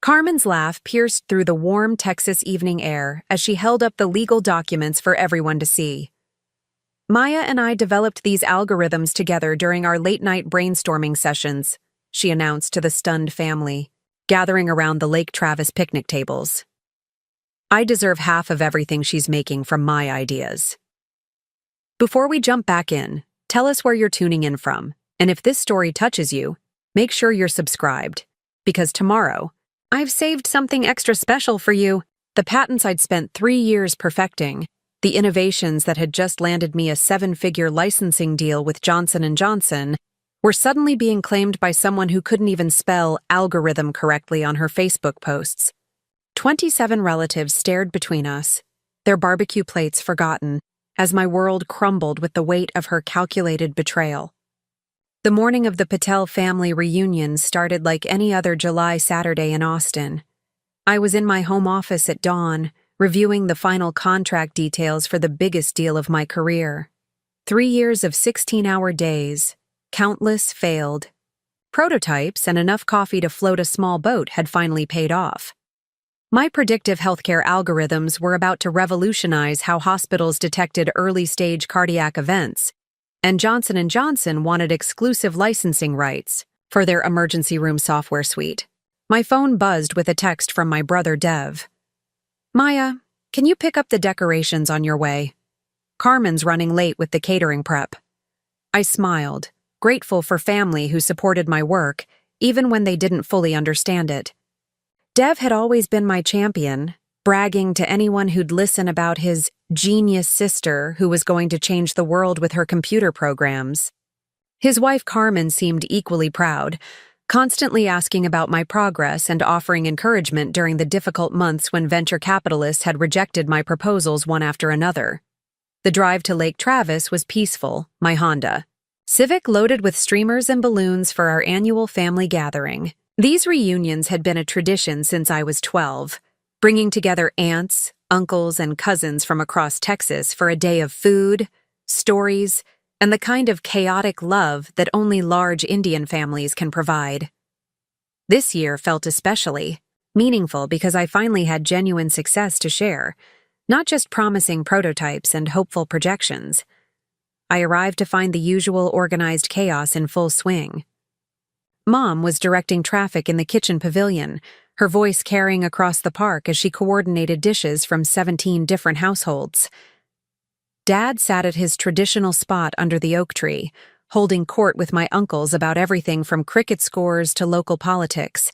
Carmen's laugh pierced through the warm Texas evening air as she held up the legal documents for everyone to see. Maya and I developed these algorithms together during our late-night brainstorming sessions, she announced to the stunned family, gathering around the Lake Travis picnic tables. I deserve half of everything she's making from my ideas. Before we jump back in, tell us where you're tuning in from, and if this story touches you, make sure you're subscribed, because tomorrow, I've saved something extra special for you. The patents I'd spent 3 years perfecting, the innovations that had just landed me a 7-figure licensing deal with Johnson & Johnson, were suddenly being claimed by someone who couldn't even spell algorithm correctly on her Facebook posts. 27 relatives stared between us, their barbecue plates forgotten, as my world crumbled with the weight of her calculated betrayal. The morning of the Patel family reunion started like any other July Saturday in Austin. I was in my home office at dawn, reviewing the final contract details for the biggest deal of my career. 3 years of 16-hour days, countless failed prototypes, and enough coffee to float a small boat had finally paid off. My predictive healthcare algorithms were about to revolutionize how hospitals detected early-stage cardiac events, and Johnson & Johnson wanted exclusive licensing rights for their emergency room software suite. My phone buzzed with a text from my brother Dev. "Maya, can you pick up the decorations on your way? Carmen's running late with the catering prep." I smiled, grateful for family who supported my work, even when they didn't fully understand it. Dev had always been my champion, bragging to anyone who'd listen about his genius sister who was going to change the world with her computer programs. His wife Carmen seemed equally proud, constantly asking about my progress and offering encouragement during the difficult months when venture capitalists had rejected my proposals one after another. The drive to Lake Travis was peaceful, my Honda Civic loaded with streamers and balloons for our annual family gathering. These reunions had been a tradition since I was 12, bringing together aunts, uncles, and cousins from across Texas for a day of food, stories, and the kind of chaotic love that only large Indian families can provide. This year felt especially meaningful because I finally had genuine success to share, not just promising prototypes and hopeful projections. I arrived to find the usual organized chaos in full swing. Mom was directing traffic in the kitchen pavilion, her voice carrying across the park as she coordinated dishes from 17 different households. Dad sat at his traditional spot under the oak tree, holding court with my uncles about everything from cricket scores to local politics.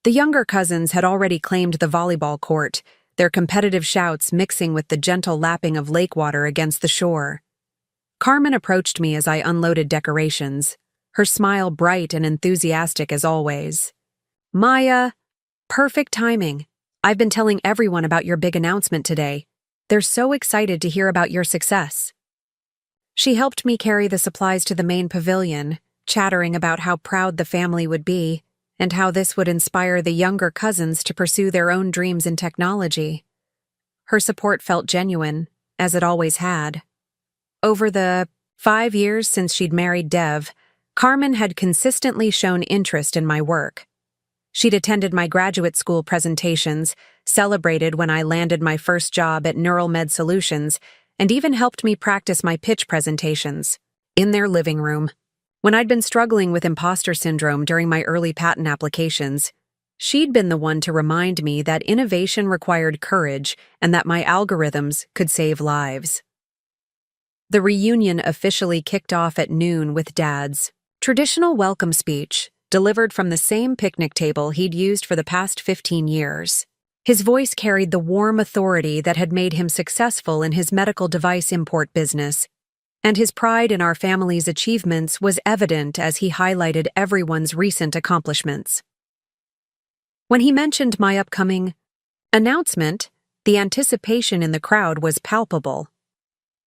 The younger cousins had already claimed the volleyball court, their competitive shouts mixing with the gentle lapping of lake water against the shore. Carmen approached me as I unloaded decorations, her smile bright and enthusiastic as always. "Maya, perfect timing. I've been telling everyone about your big announcement today. They're so excited to hear about your success." She helped me carry the supplies to the main pavilion, chattering about how proud the family would be and how this would inspire the younger cousins to pursue their own dreams in technology. Her support felt genuine, as it always had. Over the 5 years since she'd married Dev, Carmen had consistently shown interest in my work. She'd attended my graduate school presentations, celebrated when I landed my first job at Neural Med Solutions, and even helped me practice my pitch presentations in their living room. When I'd been struggling with imposter syndrome during my early patent applications, she'd been the one to remind me that innovation required courage and that my algorithms could save lives. The reunion officially kicked off at noon with Dad's traditional welcome speech, delivered from the same picnic table he'd used for the past 15 years. His voice carried the warm authority that had made him successful in his medical device import business, and his pride in our family's achievements was evident as he highlighted everyone's recent accomplishments. When he mentioned my upcoming announcement, the anticipation in the crowd was palpable.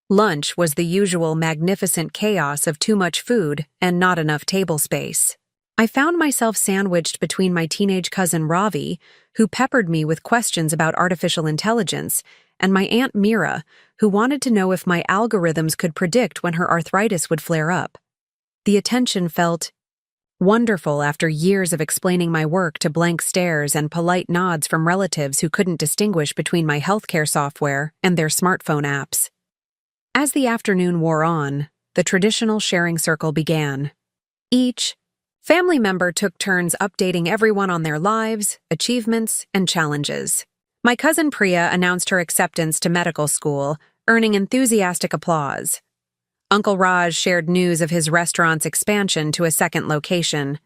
Lunch was the usual magnificent chaos of too much food and not enough table space. I found myself sandwiched between my teenage cousin Ravi, who peppered me with questions about artificial intelligence, and my Aunt Mira, who wanted to know if my algorithms could predict when her arthritis would flare up. The attention felt Wonderful after years of explaining my work to blank stares and polite nods from relatives who couldn't distinguish between my healthcare software and their smartphone apps. As the afternoon wore on, the traditional sharing circle began. Each family member took turns updating everyone on their lives, achievements, and challenges. My cousin Priya announced her acceptance to medical school, earning enthusiastic applause. Uncle Raj shared news of his restaurant's expansion to a second location.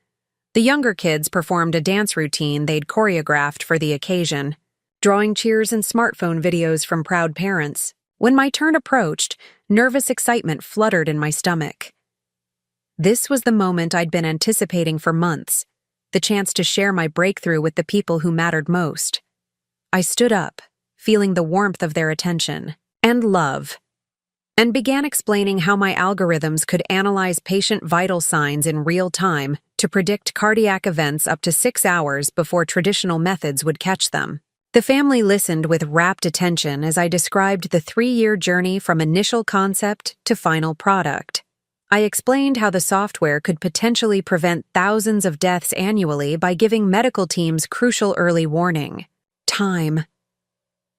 The younger kids performed a dance routine they'd choreographed for the occasion, drawing cheers and smartphone videos from proud parents. When my turn approached, nervous excitement fluttered in my stomach. This was the moment I'd been anticipating for months, the chance to share my breakthrough with the people who mattered most. I stood up, feeling the warmth of their attention and love, and began explaining how my algorithms could analyze patient vital signs in real time to predict cardiac events up to 6 hours before traditional methods would catch them. The family listened with rapt attention as I described the 3-year journey from initial concept to final product. I explained how the software could potentially prevent thousands of deaths annually by giving medical teams crucial early warning. Time.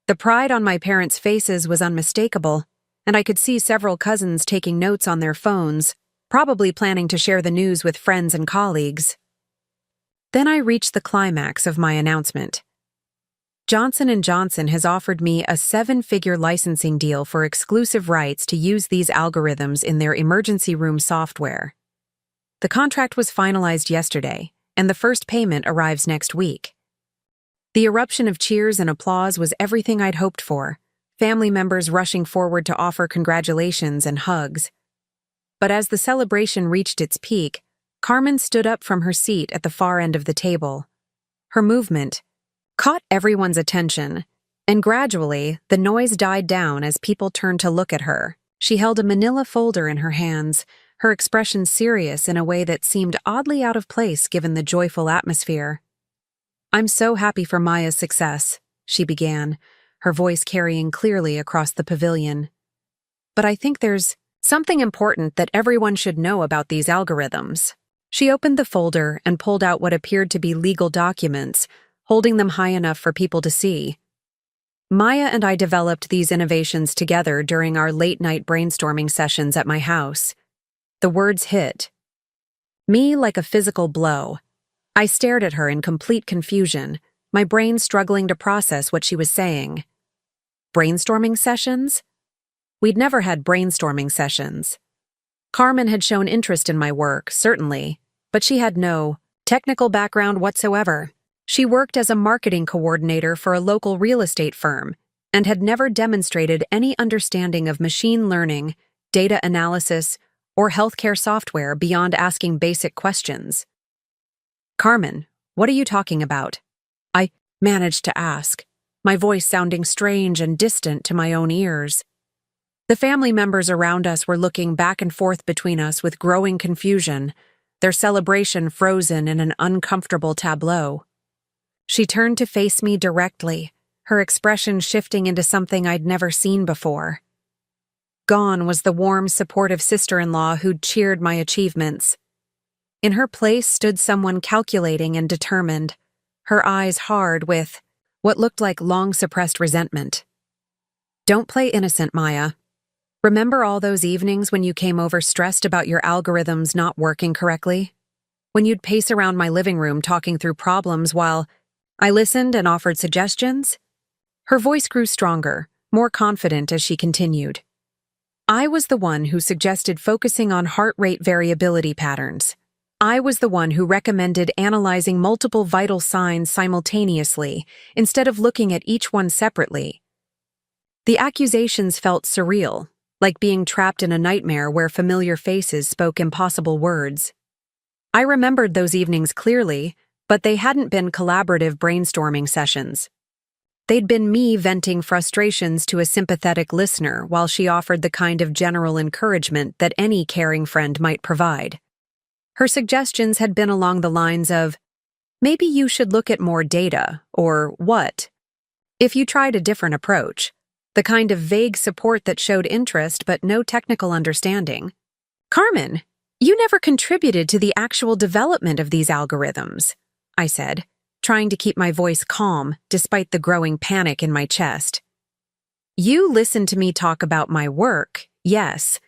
The pride on my parents' faces was unmistakable, and I could see several cousins taking notes on their phones, probably planning to share the news with friends and colleagues. Then I reached the climax of my announcement. Johnson & Johnson has offered me a 7-figure licensing deal for exclusive rights to use these algorithms in their emergency room software. The contract was finalized yesterday, and the first payment arrives next week. The eruption of cheers and applause was everything I'd hoped for, family members rushing forward to offer congratulations and hugs. But as the celebration reached its peak, Carmen stood up from her seat at the far end of the table. Her movement caught everyone's attention, and gradually the noise died down as people turned to look at her. She held a manila folder in her hands, her expression serious in a way that seemed oddly out of place given the joyful atmosphere. "I'm so happy for Maya's success," she began, her voice carrying clearly across the pavilion. "But I think there's something important that everyone should know about these algorithms." She opened the folder and pulled out what appeared to be legal documents, holding them high enough for people to see. "Maya and I developed these innovations together during our late-night brainstorming sessions at my house." The words hit me like a physical blow. I stared at her in complete confusion, my brain struggling to process what she was saying. Brainstorming sessions? We'd never had brainstorming sessions. Carmen had shown interest in my work, certainly, but she had no technical background whatsoever. She worked as a marketing coordinator for a local real estate firm and had never demonstrated any understanding of machine learning, data analysis, or healthcare software beyond asking basic questions. "Carmen, what are you talking about?" I managed to ask, my voice sounding strange and distant to my own ears. The family members around us were looking back and forth between us with growing confusion, their celebration frozen in an uncomfortable tableau. She turned to face me directly, her expression shifting into something I'd never seen before. Gone was the warm, supportive sister-in-law who'd cheered my achievements. In her place stood someone calculating and determined, her eyes hard with what looked like long-suppressed resentment. "Don't play innocent, Maya. Remember all those evenings when you came over stressed about your algorithms not working correctly? When you'd pace around my living room talking through problems while I listened and offered suggestions?" Her voice grew stronger, more confident as she continued. "I was the one who suggested focusing on heart rate variability patterns. I was the one who recommended analyzing multiple vital signs simultaneously instead of looking at each one separately." The accusations felt surreal, like being trapped in a nightmare where familiar faces spoke impossible words. I remembered those evenings clearly, but they hadn't been collaborative brainstorming sessions. They'd been me venting frustrations to a sympathetic listener while she offered the kind of general encouragement that any caring friend might provide. Her suggestions had been along the lines of, "Maybe you should look at more data," or "what if you tried a different approach?" The kind of vague support that showed interest but no technical understanding. "Carmen, You never contributed to the actual development of these algorithms, I said, trying to keep my voice calm despite the growing panic in my chest. You listened to me talk about my work, yes,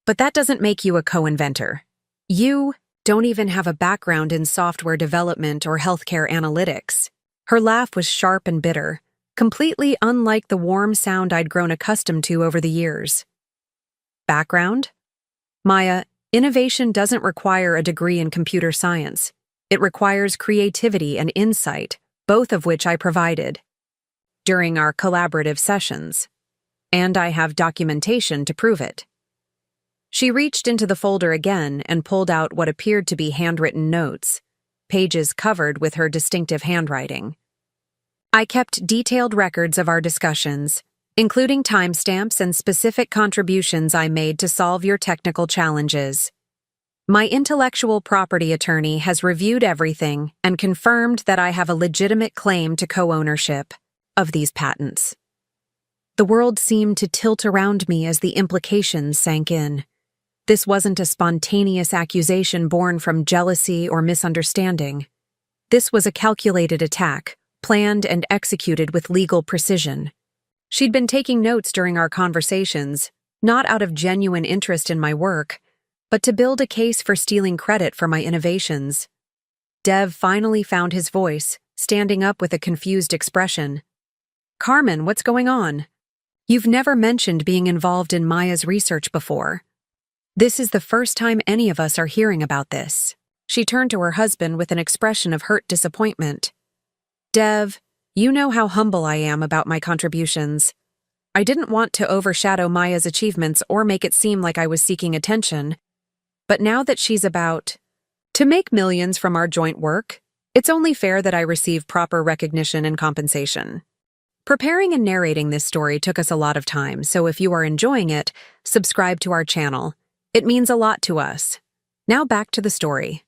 but that doesn't make you a co-inventor. You don't even have a background in software development or healthcare analytics. Her laugh was sharp and bitter, completely unlike the warm sound I'd grown accustomed to over the years. Background? Maya, innovation doesn't require a degree in computer science. It requires creativity and insight, both of which I provided during our collaborative sessions. And I have documentation to prove it. She reached into the folder again and pulled out what appeared to be handwritten notes, pages covered with her distinctive handwriting. I kept detailed records of our discussions, including timestamps and specific contributions I made to solve your technical challenges. My intellectual property attorney has reviewed everything and confirmed that I have a legitimate claim to co-ownership of these patents. The world seemed to tilt around me as the implications sank in. This wasn't a spontaneous accusation born from jealousy or misunderstanding. This was a calculated attack, planned and executed with legal precision. She'd been taking notes during our conversations, not out of genuine interest in my work, but to build a case for stealing credit for my innovations. Dev finally found his voice, standing up with a confused expression. Carmen, what's going on? You've never mentioned being involved in Maya's research before. This is the first time any of us are hearing about this. She turned to her husband with an expression of hurt disappointment. Dev, you know how humble I am about my contributions. I didn't want to overshadow Maya's achievements or make it seem like I was seeking attention. But now that she's about to make millions from our joint work, it's only fair that I receive proper recognition and compensation. Preparing and narrating this story took us a lot of time, so if you are enjoying it, subscribe to our channel. It means a lot to us. Now back to the story.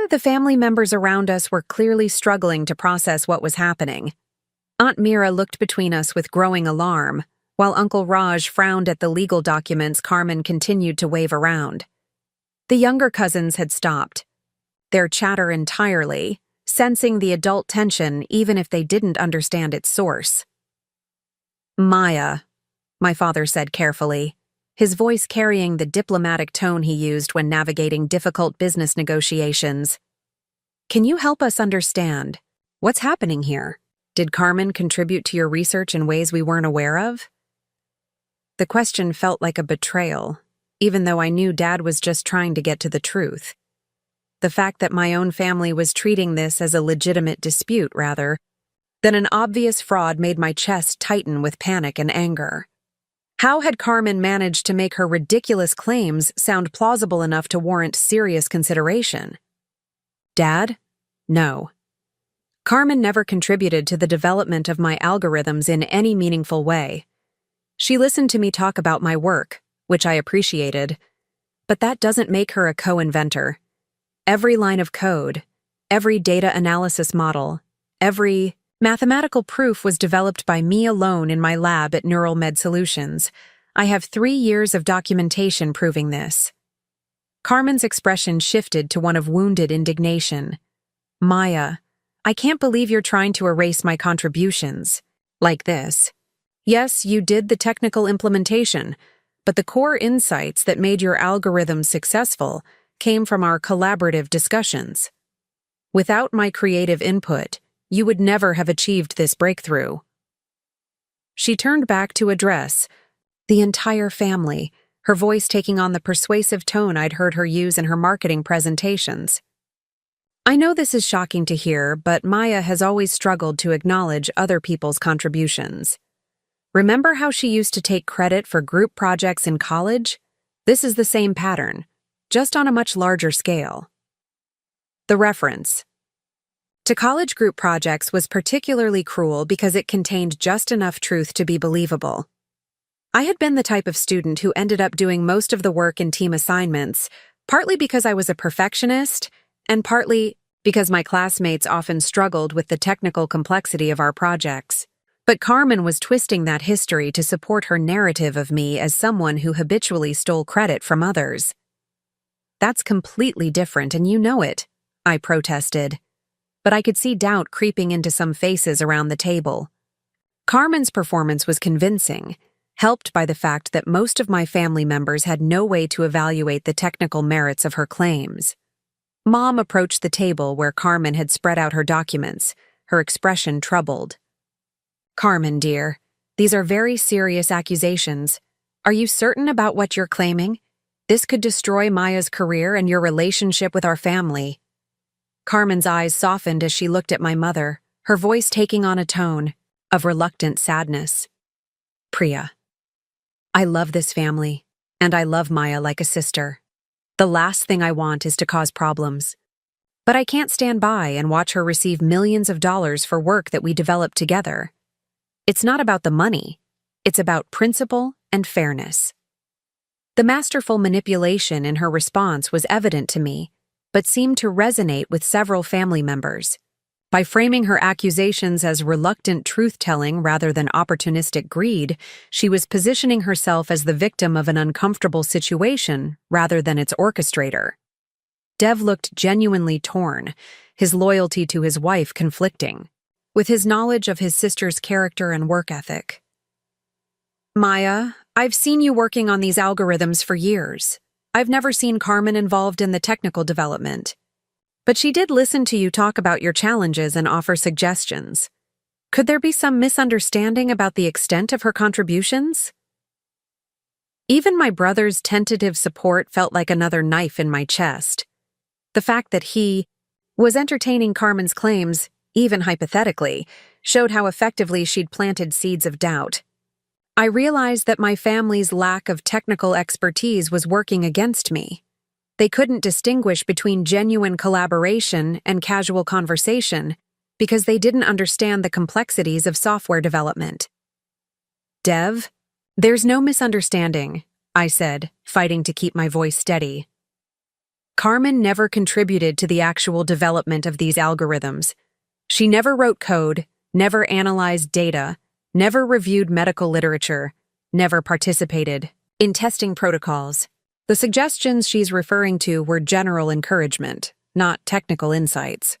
The family members around us were clearly struggling to process what was happening. Aunt Mira looked between us with growing alarm, while Uncle Raj frowned at the legal documents Carmen continued to wave around. The younger cousins had stopped their chatter entirely, sensing the adult tension even if they didn't understand its source. Maya, my father said carefully, his voice carrying the diplomatic tone he used when navigating difficult business negotiations. Can you help us understand what's happening here? Did Carmen contribute to your research in ways we weren't aware of? The question felt like a betrayal, even though I knew Dad was just trying to get to the truth. The fact that my own family was treating this as a legitimate dispute rather than an obvious fraud made my chest tighten with panic and anger. How had Carmen managed to make her ridiculous claims sound plausible enough to warrant serious consideration? Dad? No. Carmen never contributed to the development of my algorithms in any meaningful way. She listened to me talk about my work, which I appreciated, but that doesn't make her a co-inventor. Every line of code, every data analysis model, every mathematical proof was developed by me alone in my lab at Neural Med Solutions. I have 3 years of documentation proving this. Carmen's expression shifted to one of wounded indignation. Maya, I can't believe you're trying to erase my contributions. Like this. Yes, you did the technical implementation, but the core insights that made your algorithm successful came from our collaborative discussions. Without my creative input, you would never have achieved this breakthrough. She turned back to address the entire family, her voice taking on the persuasive tone I'd heard her use in her marketing presentations. I know this is shocking to hear, but Maya has always struggled to acknowledge other people's contributions. Remember how she used to take credit for group projects in college? This is the same pattern, just on a much larger scale. The reference to college group projects was particularly cruel because it contained just enough truth to be believable. I had been the type of student who ended up doing most of the work in team assignments, partly because I was a perfectionist, and partly because my classmates often struggled with the technical complexity of our projects. But Carmen was twisting that history to support her narrative of me as someone who habitually stole credit from others. That's completely different and you know it, I protested. But I could see doubt creeping into some faces around the table. Carmen's performance was convincing, helped by the fact that most of my family members had no way to evaluate the technical merits of her claims. Mom approached the table where Carmen had spread out her documents, her expression troubled. Carmen, dear, these are very serious accusations. Are you certain about what you're claiming? This could destroy Maya's career and your relationship with our family. Carmen's eyes softened as she looked at my mother, her voice taking on a tone of reluctant sadness. Priya, I love this family, and I love Maya like a sister. The last thing I want is to cause problems. But I can't stand by and watch her receive millions of dollars for work that we developed together. It's not about the money. It's about principle and fairness. The masterful manipulation in her response was evident to me, but seemed to resonate with several family members. By framing her accusations as reluctant truth-telling rather than opportunistic greed, she was positioning herself as the victim of an uncomfortable situation rather than its orchestrator. Dev looked genuinely torn, his loyalty to his wife conflicting, with his knowledge of his sister's character and work ethic. Maya, I've seen you working on these algorithms for years. I've never seen Carmen involved in the technical development. But she did listen to you talk about your challenges and offer suggestions. Could there be some misunderstanding about the extent of her contributions? Even my brother's tentative support felt like another knife in my chest. The fact that he was entertaining Carmen's claims, even hypothetically, showed how effectively she'd planted seeds of doubt. I realized that my family's lack of technical expertise was working against me. They couldn't distinguish between genuine collaboration and casual conversation because they didn't understand the complexities of software development. Dev, there's no misunderstanding, I said, fighting to keep my voice steady. Carmen never contributed to the actual development of these algorithms. She never wrote code, never analyzed data, never reviewed medical literature, never participated in testing protocols. The suggestions she's referring to were general encouragement, not technical insights.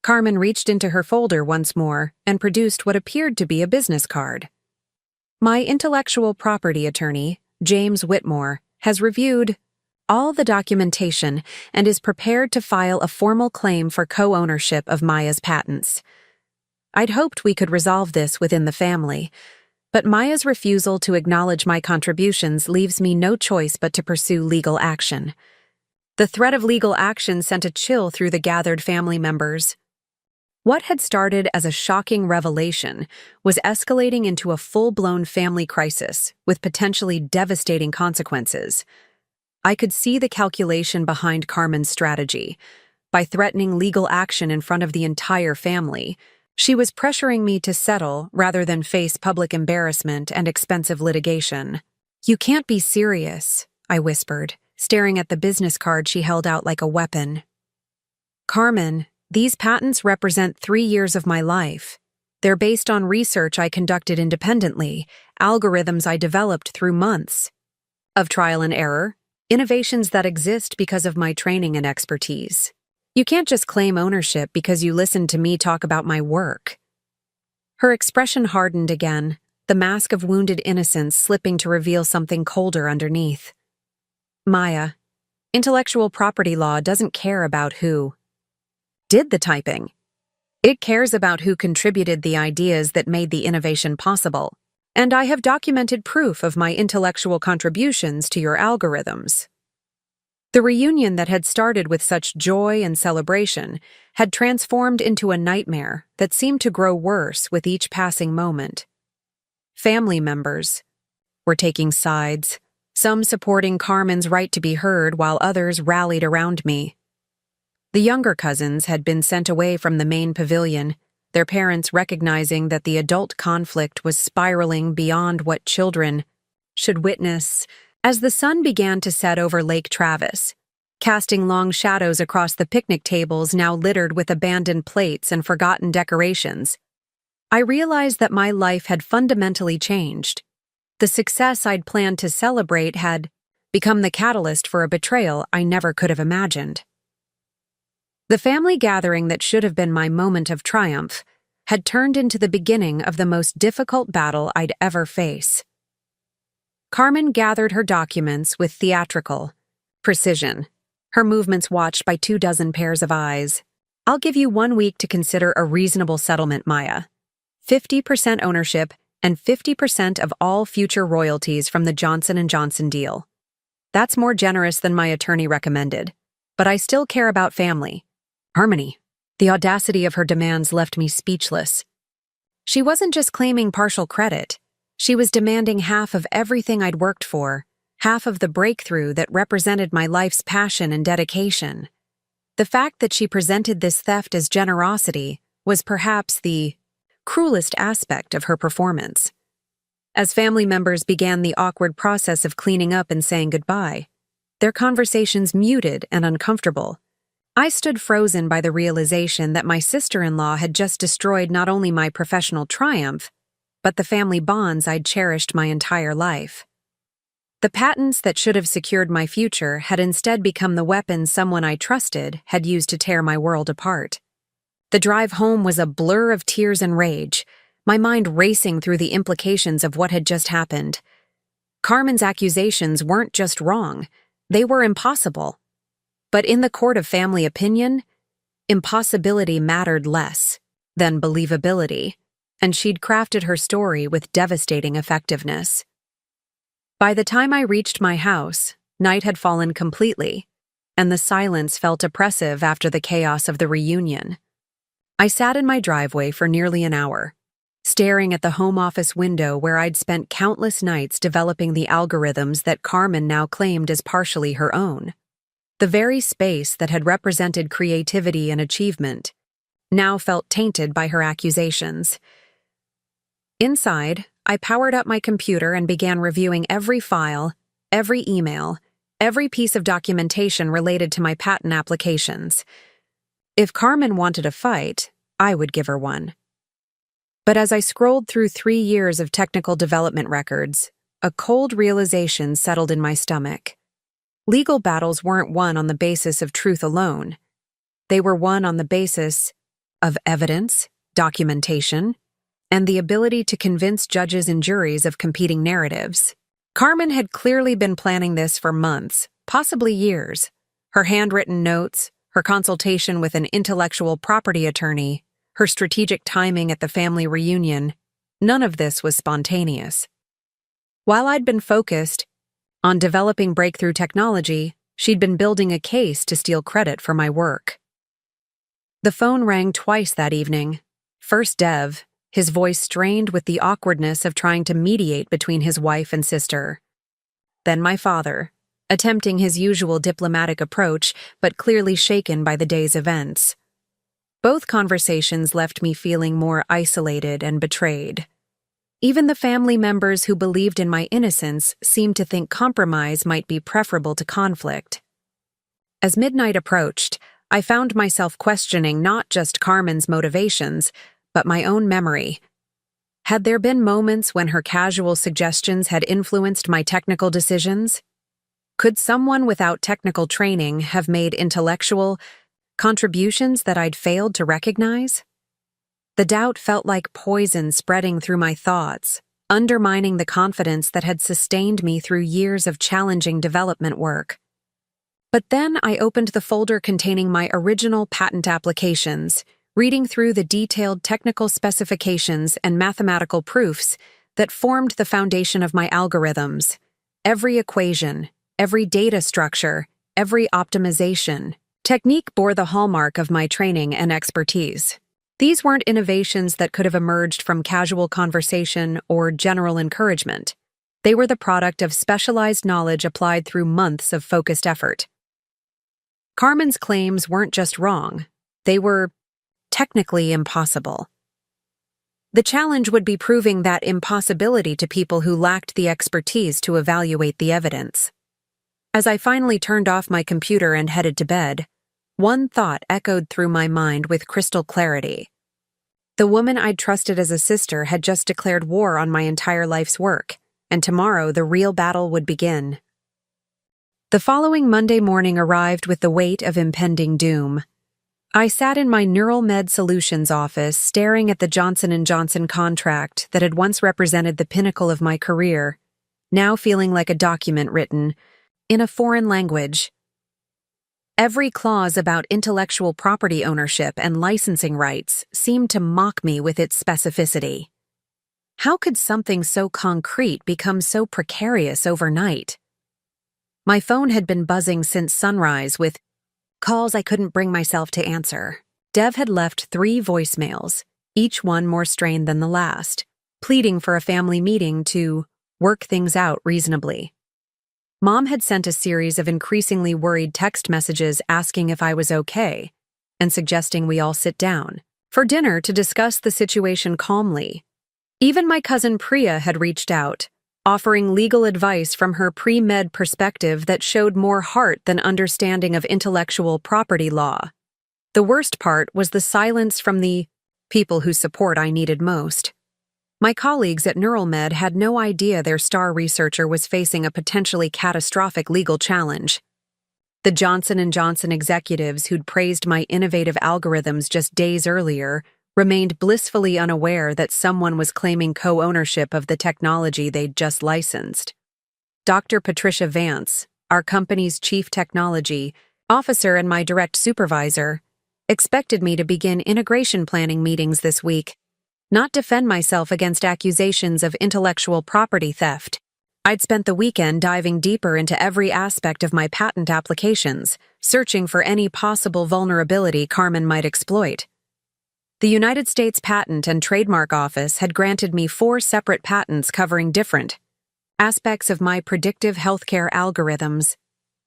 Carmen reached into her folder once more and produced what appeared to be a business card. My intellectual property attorney, James Whitmore, has reviewed all the documentation and is prepared to file a formal claim for co-ownership of Maya's patents. I'd hoped we could resolve this within the family, but Maya's refusal to acknowledge my contributions leaves me no choice but to pursue legal action. The threat of legal action sent a chill through the gathered family members. What had started as a shocking revelation was escalating into a full-blown family crisis with potentially devastating consequences. I could see the calculation behind Carmen's strategy. By threatening legal action in front of the entire family, she was pressuring me to settle rather than face public embarrassment and expensive litigation. "You can't be serious," I whispered, staring at the business card she held out like a weapon. "Carmen, these patents represent 3 years of my life. They're based on research I conducted independently, algorithms I developed through months of trial and error, innovations that exist because of my training and expertise. You can't just claim ownership because you listened to me talk about my work." Her expression hardened again, the mask of wounded innocence slipping to reveal something colder underneath. "Maya, intellectual property law doesn't care about who did the typing. It cares about who contributed the ideas that made the innovation possible. And I have documented proof of my intellectual contributions to your algorithms." The reunion that had started with such joy and celebration had transformed into a nightmare that seemed to grow worse with each passing moment. Family members were taking sides, some supporting Carmen's right to be heard while others rallied around me. The younger cousins had been sent away from the main pavilion, their parents recognizing that the adult conflict was spiraling beyond what children should witness. As the sun began to set over Lake Travis, casting long shadows across the picnic tables now littered with abandoned plates and forgotten decorations, I realized that my life had fundamentally changed. The success I'd planned to celebrate had become the catalyst for a betrayal I never could have imagined. The family gathering that should have been my moment of triumph had turned into the beginning of the most difficult battle I'd ever face. Carmen gathered her documents with theatrical precision, her movements watched by 24 pairs of eyes. "I'll give you 1 week to consider a reasonable settlement, Maya. 50% ownership and 50% of all future royalties from the Johnson & Johnson deal. That's more generous than my attorney recommended, but I still care about family. Harmony." The audacity of her demands left me speechless. She wasn't just claiming partial credit. She was demanding half of everything I'd worked for, half of the breakthrough that represented my life's passion and dedication. The fact that she presented this theft as generosity was perhaps the cruelest aspect of her performance. As family members began the awkward process of cleaning up and saying goodbye, their conversations muted and uncomfortable, I stood frozen by the realization that my sister-in-law had just destroyed not only my professional triumph, but the family bonds I'd cherished my entire life. The patents that should have secured my future had instead become the weapons someone I trusted had used to tear my world apart. The drive home was a blur of tears and rage, my mind racing through the implications of what had just happened. Carmen's accusations weren't just wrong, they were impossible. But in the court of family opinion, impossibility mattered less than believability, and she'd crafted her story with devastating effectiveness. By the time I reached my house, night had fallen completely, and the silence felt oppressive after the chaos of the reunion. I sat in my driveway for nearly an hour, staring at the home office window where I'd spent countless nights developing the algorithms that Carmen now claimed as partially her own. The very space that had represented creativity and achievement now felt tainted by her accusations. Inside, I powered up my computer and began reviewing every file, every email, every piece of documentation related to my patent applications. If Carmen wanted a fight, I would give her one. But as I scrolled through 3 years of technical development records, a cold realization settled in my stomach. Legal battles weren't won on the basis of truth alone. They were won on the basis of evidence, documentation, and the ability to convince judges and juries of competing narratives. Carmen had clearly been planning this for months, possibly years. Her handwritten notes, her consultation with an intellectual property attorney, her strategic timing at the family reunion, none of this was spontaneous. While I'd been focused on developing breakthrough technology, she'd been building a case to steal credit for my work. The phone rang twice that evening. First Dev, his voice strained with the awkwardness of trying to mediate between his wife and sister. Then my father, attempting his usual diplomatic approach, but clearly shaken by the day's events. Both conversations left me feeling more isolated and betrayed. Even the family members who believed in my innocence seemed to think compromise might be preferable to conflict. As midnight approached, I found myself questioning not just Carmen's motivations, but my own memory. Had there been moments when her casual suggestions had influenced my technical decisions? Could someone without technical training have made intellectual contributions that I'd failed to recognize? The doubt felt like poison spreading through my thoughts, undermining the confidence that had sustained me through years of challenging development work. But then I opened the folder containing my original patent applications, reading through the detailed technical specifications and mathematical proofs that formed the foundation of my algorithms. Every equation, every data structure, every optimization technique bore the hallmark of my training and expertise. These weren't innovations that could have emerged from casual conversation or general encouragement. They were the product of specialized knowledge applied through months of focused effort. Carmen's claims weren't just wrong, they were technically impossible. The challenge would be proving that impossibility to people who lacked the expertise to evaluate the evidence. As I finally turned off my computer and headed to bed, one thought echoed through my mind with crystal clarity. The woman I'd trusted as a sister had just declared war on my entire life's work, and tomorrow the real battle would begin. The following Monday morning arrived with the weight of impending doom. I sat in my Neural Med Solutions office staring at the Johnson & Johnson contract that had once represented the pinnacle of my career, now feeling like a document written in a foreign language. Every clause about intellectual property ownership and licensing rights seemed to mock me with its specificity. How could something so concrete become so precarious overnight? My phone had been buzzing since sunrise with calls I couldn't bring myself to answer. Dev had left 3 voicemails, each one more strained than the last, pleading for a family meeting to work things out reasonably. Mom had sent a series of increasingly worried text messages asking if I was okay and suggesting we all sit down for dinner to discuss the situation calmly. Even my cousin Priya had reached out, offering legal advice from her pre-med perspective that showed more heart than understanding of intellectual property law. The worst part was the silence from the people whose support I needed most. My colleagues at NeuralMed had no idea their star researcher was facing a potentially catastrophic legal challenge. The Johnson & Johnson executives who'd praised my innovative algorithms just days earlier remained blissfully unaware that someone was claiming co-ownership of the technology they'd just licensed. Dr. Patricia Vance, our company's chief technology officer and my direct supervisor, expected me to begin integration planning meetings this week, not defend myself against accusations of intellectual property theft. I'd spent the weekend diving deeper into every aspect of my patent applications, searching for any possible vulnerability Carmen might exploit. The United States Patent and Trademark Office had granted me 4 separate patents covering different aspects of my predictive healthcare algorithms.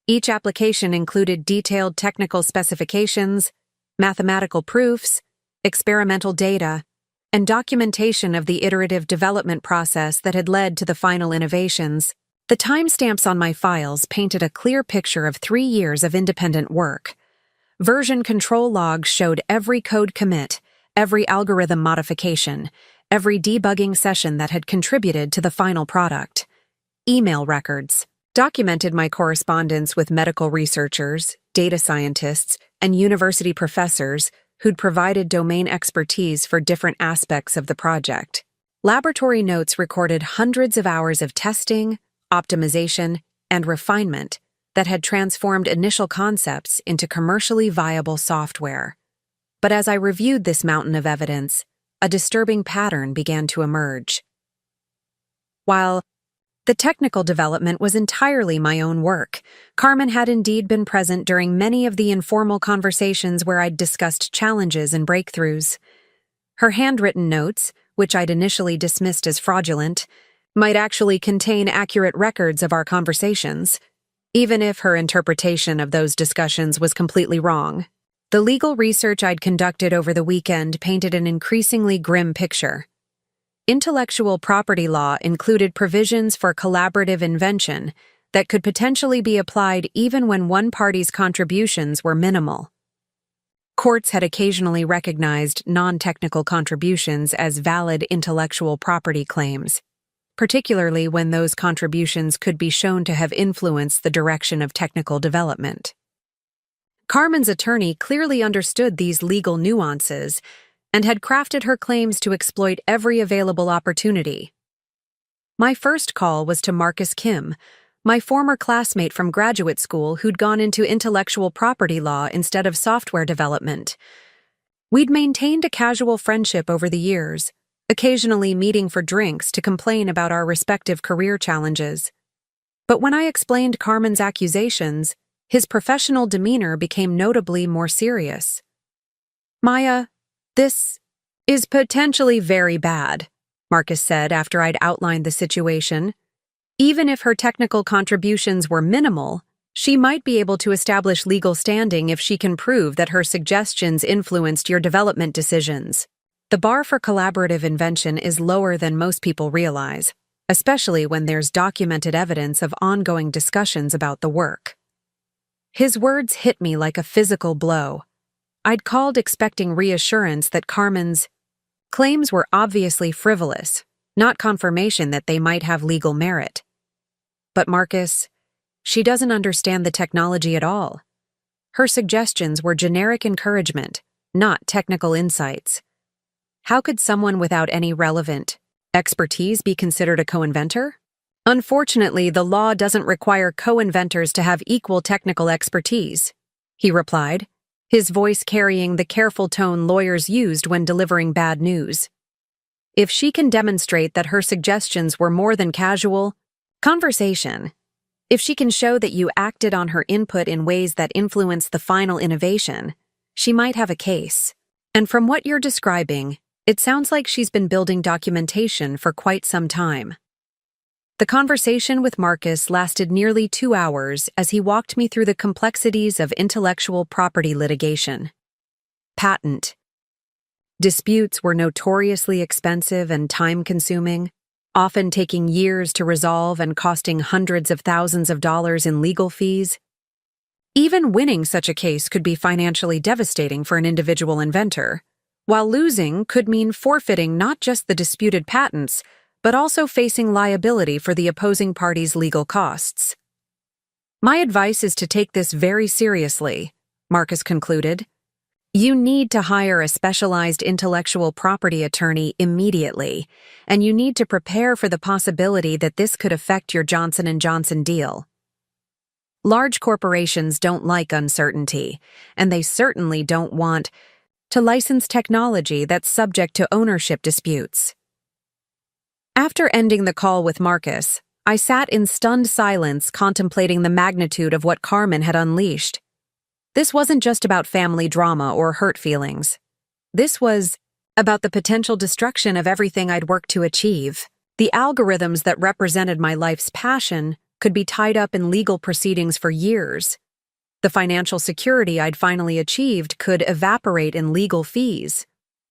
Each application included detailed technical specifications, mathematical proofs, experimental data, and documentation of the iterative development process that had led to the final innovations. The timestamps on my files painted a clear picture of 3 years of independent work. Version control logs showed every code commit, every algorithm modification, every debugging session that had contributed to the final product. Email records documented my correspondence with medical researchers, data scientists, and university professors who'd provided domain expertise for different aspects of the project. Laboratory notes recorded hundreds of hours of testing, optimization, and refinement that had transformed initial concepts into commercially viable software. But as I reviewed this mountain of evidence, a disturbing pattern began to emerge. While the technical development was entirely my own work, Carmen had indeed been present during many of the informal conversations where I'd discussed challenges and breakthroughs. Her handwritten notes, which I'd initially dismissed as fraudulent, might actually contain accurate records of our conversations, even if her interpretation of those discussions was completely wrong. The legal research I'd conducted over the weekend painted an increasingly grim picture. Intellectual property law included provisions for collaborative invention that could potentially be applied even when one party's contributions were minimal. Courts had occasionally recognized non-technical contributions as valid intellectual property claims, particularly when those contributions could be shown to have influenced the direction of technical development. Carmen's attorney clearly understood these legal nuances and had crafted her claims to exploit every available opportunity. My first call was to Marcus Kim, my former classmate from graduate school who'd gone into intellectual property law instead of software development. We'd maintained a casual friendship over the years, occasionally meeting for drinks to complain about our respective career challenges. But when I explained Carmen's accusations, his professional demeanor became notably more serious. "Maya, this is potentially very bad," Marcus said after I'd outlined the situation. "Even if her technical contributions were minimal, she might be able to establish legal standing if she can prove that her suggestions influenced your development decisions. The bar for collaborative invention is lower than most people realize, especially when there's documented evidence of ongoing discussions about the work." His words hit me like a physical blow. I'd called expecting reassurance that Carmen's claims were obviously frivolous, not confirmation that they might have legal merit. But Marcus, She doesn't understand the technology at all. Her suggestions were generic encouragement, not technical insights. How could someone without any relevant expertise be considered a co-inventor? Unfortunately, the law doesn't require co-inventors to have equal technical expertise, he replied, his voice carrying the careful tone lawyers used when delivering bad news. If she can demonstrate that her suggestions were more than casual conversation, if she can show that you acted on her input in ways that influenced the final innovation, she might have a case. And from what you're describing, it sounds like she's been building documentation for quite some time. The conversation with Marcus lasted nearly 2 hours as he walked me through the complexities of intellectual property litigation. Patent disputes were notoriously expensive and time-consuming, often taking years to resolve and costing hundreds of thousands of dollars in legal fees. Even winning such a case could be financially devastating for an individual inventor, while losing could mean forfeiting not just the disputed patents, but also facing liability for the opposing party's legal costs. My advice is to take this very seriously, Marcus concluded. You need to hire a specialized intellectual property attorney immediately, and you need to prepare for the possibility that this could affect your Johnson & Johnson deal. Large corporations don't like uncertainty, and they certainly don't want to license technology that's subject to ownership disputes. After ending the call with Marcus, I sat in stunned silence contemplating the magnitude of what Carmen had unleashed. This wasn't just about family drama or hurt feelings. This was about the potential destruction of everything I'd worked to achieve. The algorithms that represented my life's passion could be tied up in legal proceedings for years. The financial security I'd finally achieved could evaporate in legal fees.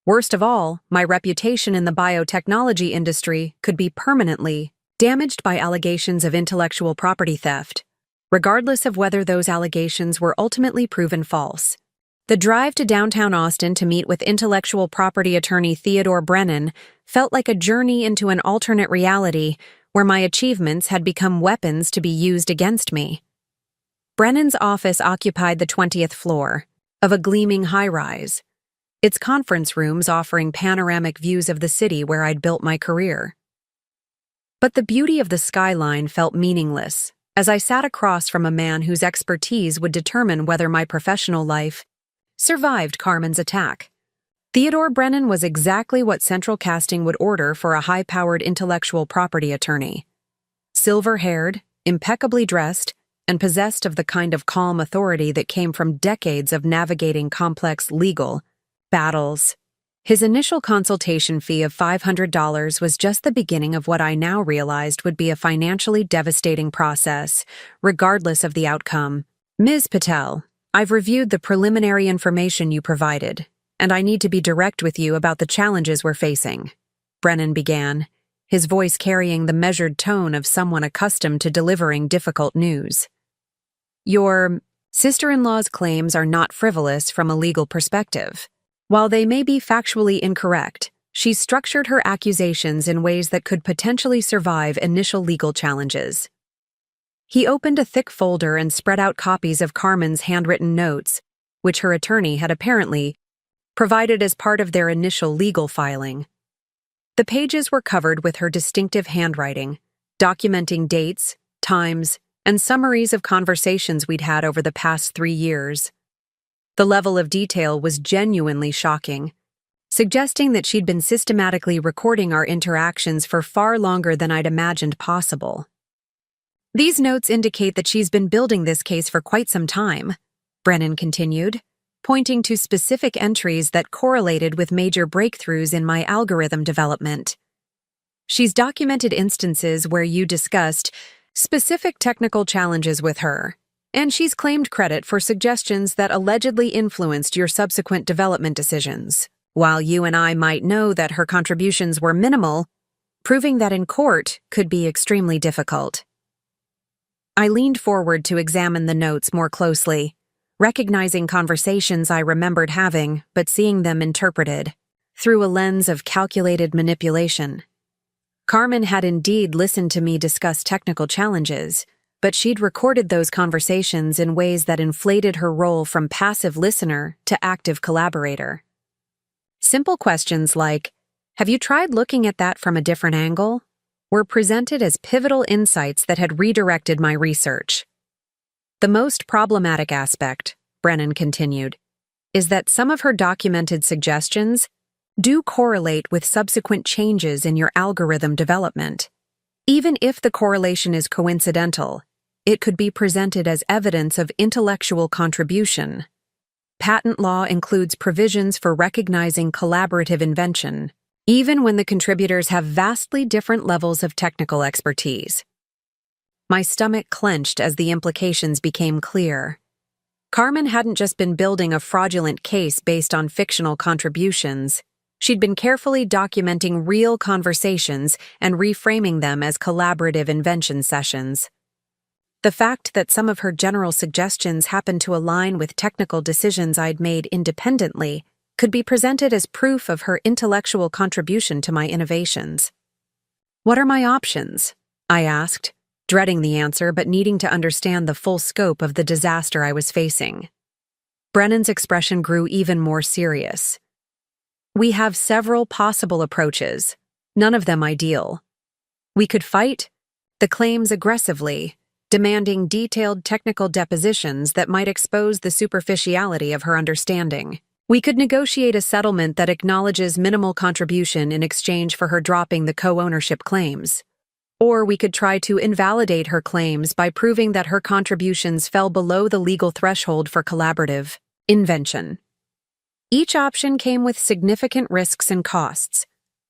Worst of all, my reputation in the biotechnology industry could be permanently damaged by allegations of intellectual property theft, regardless of whether those allegations were ultimately proven false. The drive to downtown Austin to meet with intellectual property attorney Theodore Brennan felt like a journey into an alternate reality where my achievements had become weapons to be used against me. Brennan's office occupied the 20th floor of a gleaming high-rise, its conference rooms offering panoramic views of the city where I'd built my career. But the beauty of the skyline felt meaningless as I sat across from a man whose expertise would determine whether my professional life survived Carmen's attack. Theodore Brennan was exactly what Central Casting would order for a high-powered intellectual property attorney. Silver-haired, impeccably dressed, and possessed of the kind of calm authority that came from decades of navigating complex legal battles. His initial consultation fee of $500 was just the beginning of what I now realized would be a financially devastating process, regardless of the outcome. Ms. Patel, I've reviewed the preliminary information you provided, and I need to be direct with you about the challenges we're facing, Brennan began, his voice carrying the measured tone of someone accustomed to delivering difficult news. Your sister-in-law's claims are not frivolous from a legal perspective. While they may be factually incorrect, she's structured her accusations in ways that could potentially survive initial legal challenges. He opened a thick folder and spread out copies of Carmen's handwritten notes, which her attorney had apparently provided as part of their initial legal filing. The pages were covered with her distinctive handwriting, documenting dates, times, and summaries of conversations we'd had over the past 3 years. The level of detail was genuinely shocking, suggesting that she'd been systematically recording our interactions for far longer than I'd imagined possible. These notes indicate that she's been building this case for quite some time, Brennan continued, pointing to specific entries that correlated with major breakthroughs in my algorithm development. She's documented instances where you discussed specific technical challenges with her, and she's claimed credit for suggestions that allegedly influenced your subsequent development decisions. While you and I might know that her contributions were minimal, proving that in court could be extremely difficult. I leaned forward to examine the notes more closely, recognizing conversations I remembered having, but seeing them interpreted through a lens of calculated manipulation. Carmen had indeed listened to me discuss technical challenges, but she'd recorded those conversations in ways that inflated her role from passive listener to active collaborator. Simple questions like, "Have you tried looking at that from a different angle?" were presented as pivotal insights that had redirected my research. The most problematic aspect, Brennan continued, is that some of her documented suggestions do correlate with subsequent changes in your algorithm development. Even if the correlation is coincidental, it could be presented as evidence of intellectual contribution. Patent law includes provisions for recognizing collaborative invention, even when the contributors have vastly different levels of technical expertise. My stomach clenched as the implications became clear. Carmen hadn't just been building a fraudulent case based on fictional contributions. She'd been carefully documenting real conversations and reframing them as collaborative invention sessions. The fact that some of her general suggestions happened to align with technical decisions I'd made independently could be presented as proof of her intellectual contribution to my innovations. "What are my options?" I asked, dreading the answer but needing to understand the full scope of the disaster I was facing. Brennan's expression grew even more serious. "We have several possible approaches, none of them ideal. We could fight the claims aggressively, demanding detailed technical depositions that might expose the superficiality of her understanding. We could negotiate a settlement that acknowledges minimal contribution in exchange for her dropping the co-ownership claims. Or we could try to invalidate her claims by proving that her contributions fell below the legal threshold for collaborative invention. Each option came with significant risks and costs.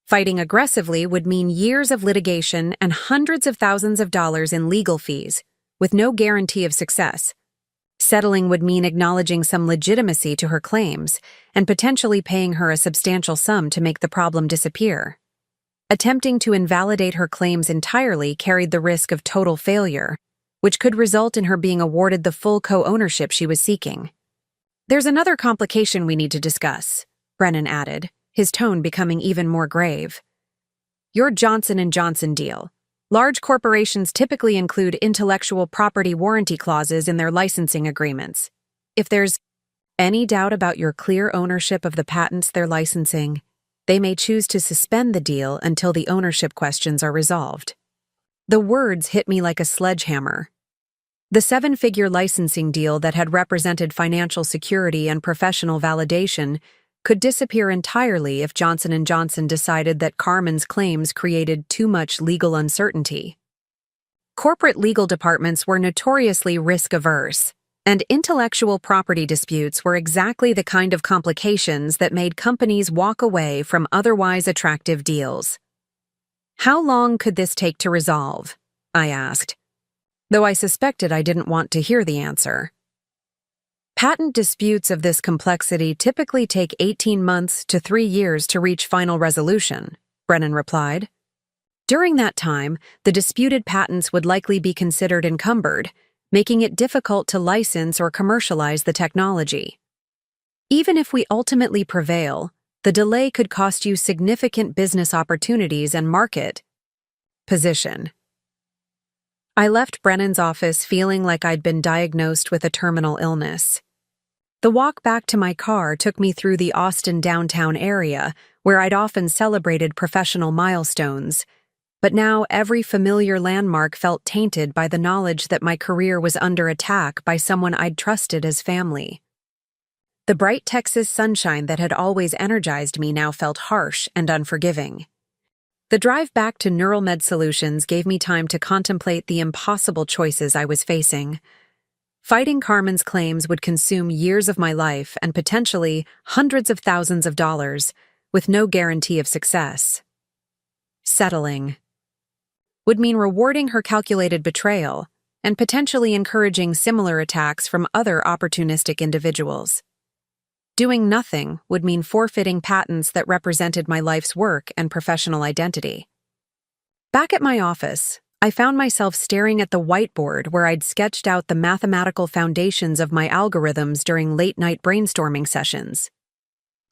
Fighting aggressively would mean years of litigation and hundreds of thousands of dollars in legal fees, with no guarantee of success. Settling would mean acknowledging some legitimacy to her claims and potentially paying her a substantial sum to make the problem disappear. Attempting to invalidate her claims entirely carried the risk of total failure, which could result in her being awarded the full co-ownership she was seeking. "There's another complication we need to discuss," Brennan added, his tone becoming even more grave. "Your Johnson & Johnson deal. Large corporations typically include intellectual property warranty clauses in their licensing agreements. If there's any doubt about your clear ownership of the patents they're licensing, they may choose to suspend the deal until the ownership questions are resolved." The words hit me like a sledgehammer. The seven-figure licensing deal that had represented financial security and professional validation could disappear entirely if Johnson & Johnson decided that Carmen's claims created too much legal uncertainty. Corporate legal departments were notoriously risk-averse, and intellectual property disputes were exactly the kind of complications that made companies walk away from otherwise attractive deals. "How long could this take to resolve?" I asked, though I suspected I didn't want to hear the answer. "Patent disputes of this complexity typically take 18 months to 3 years to reach final resolution," Brennan replied. "During that time, the disputed patents would likely be considered encumbered, making it difficult to license or commercialize the technology. Even if we ultimately prevail, the delay could cost you significant business opportunities and market position." I left Brennan's office feeling like I'd been diagnosed with a terminal illness. The walk back to my car took me through the Austin downtown area, where I'd often celebrated professional milestones, but now every familiar landmark felt tainted by the knowledge that my career was under attack by someone I'd trusted as family. The bright Texas sunshine that had always energized me now felt harsh and unforgiving. The drive back to NeuralMed Solutions gave me time to contemplate the impossible choices I was facing. Fighting Carmen's claims would consume years of my life and potentially hundreds of thousands of dollars, with no guarantee of success. Settling would mean rewarding her calculated betrayal and potentially encouraging similar attacks from other opportunistic individuals. Doing nothing would mean forfeiting patents that represented my life's work and professional identity. Back at my office, I found myself staring at the whiteboard where I'd sketched out the mathematical foundations of my algorithms during late-night brainstorming sessions.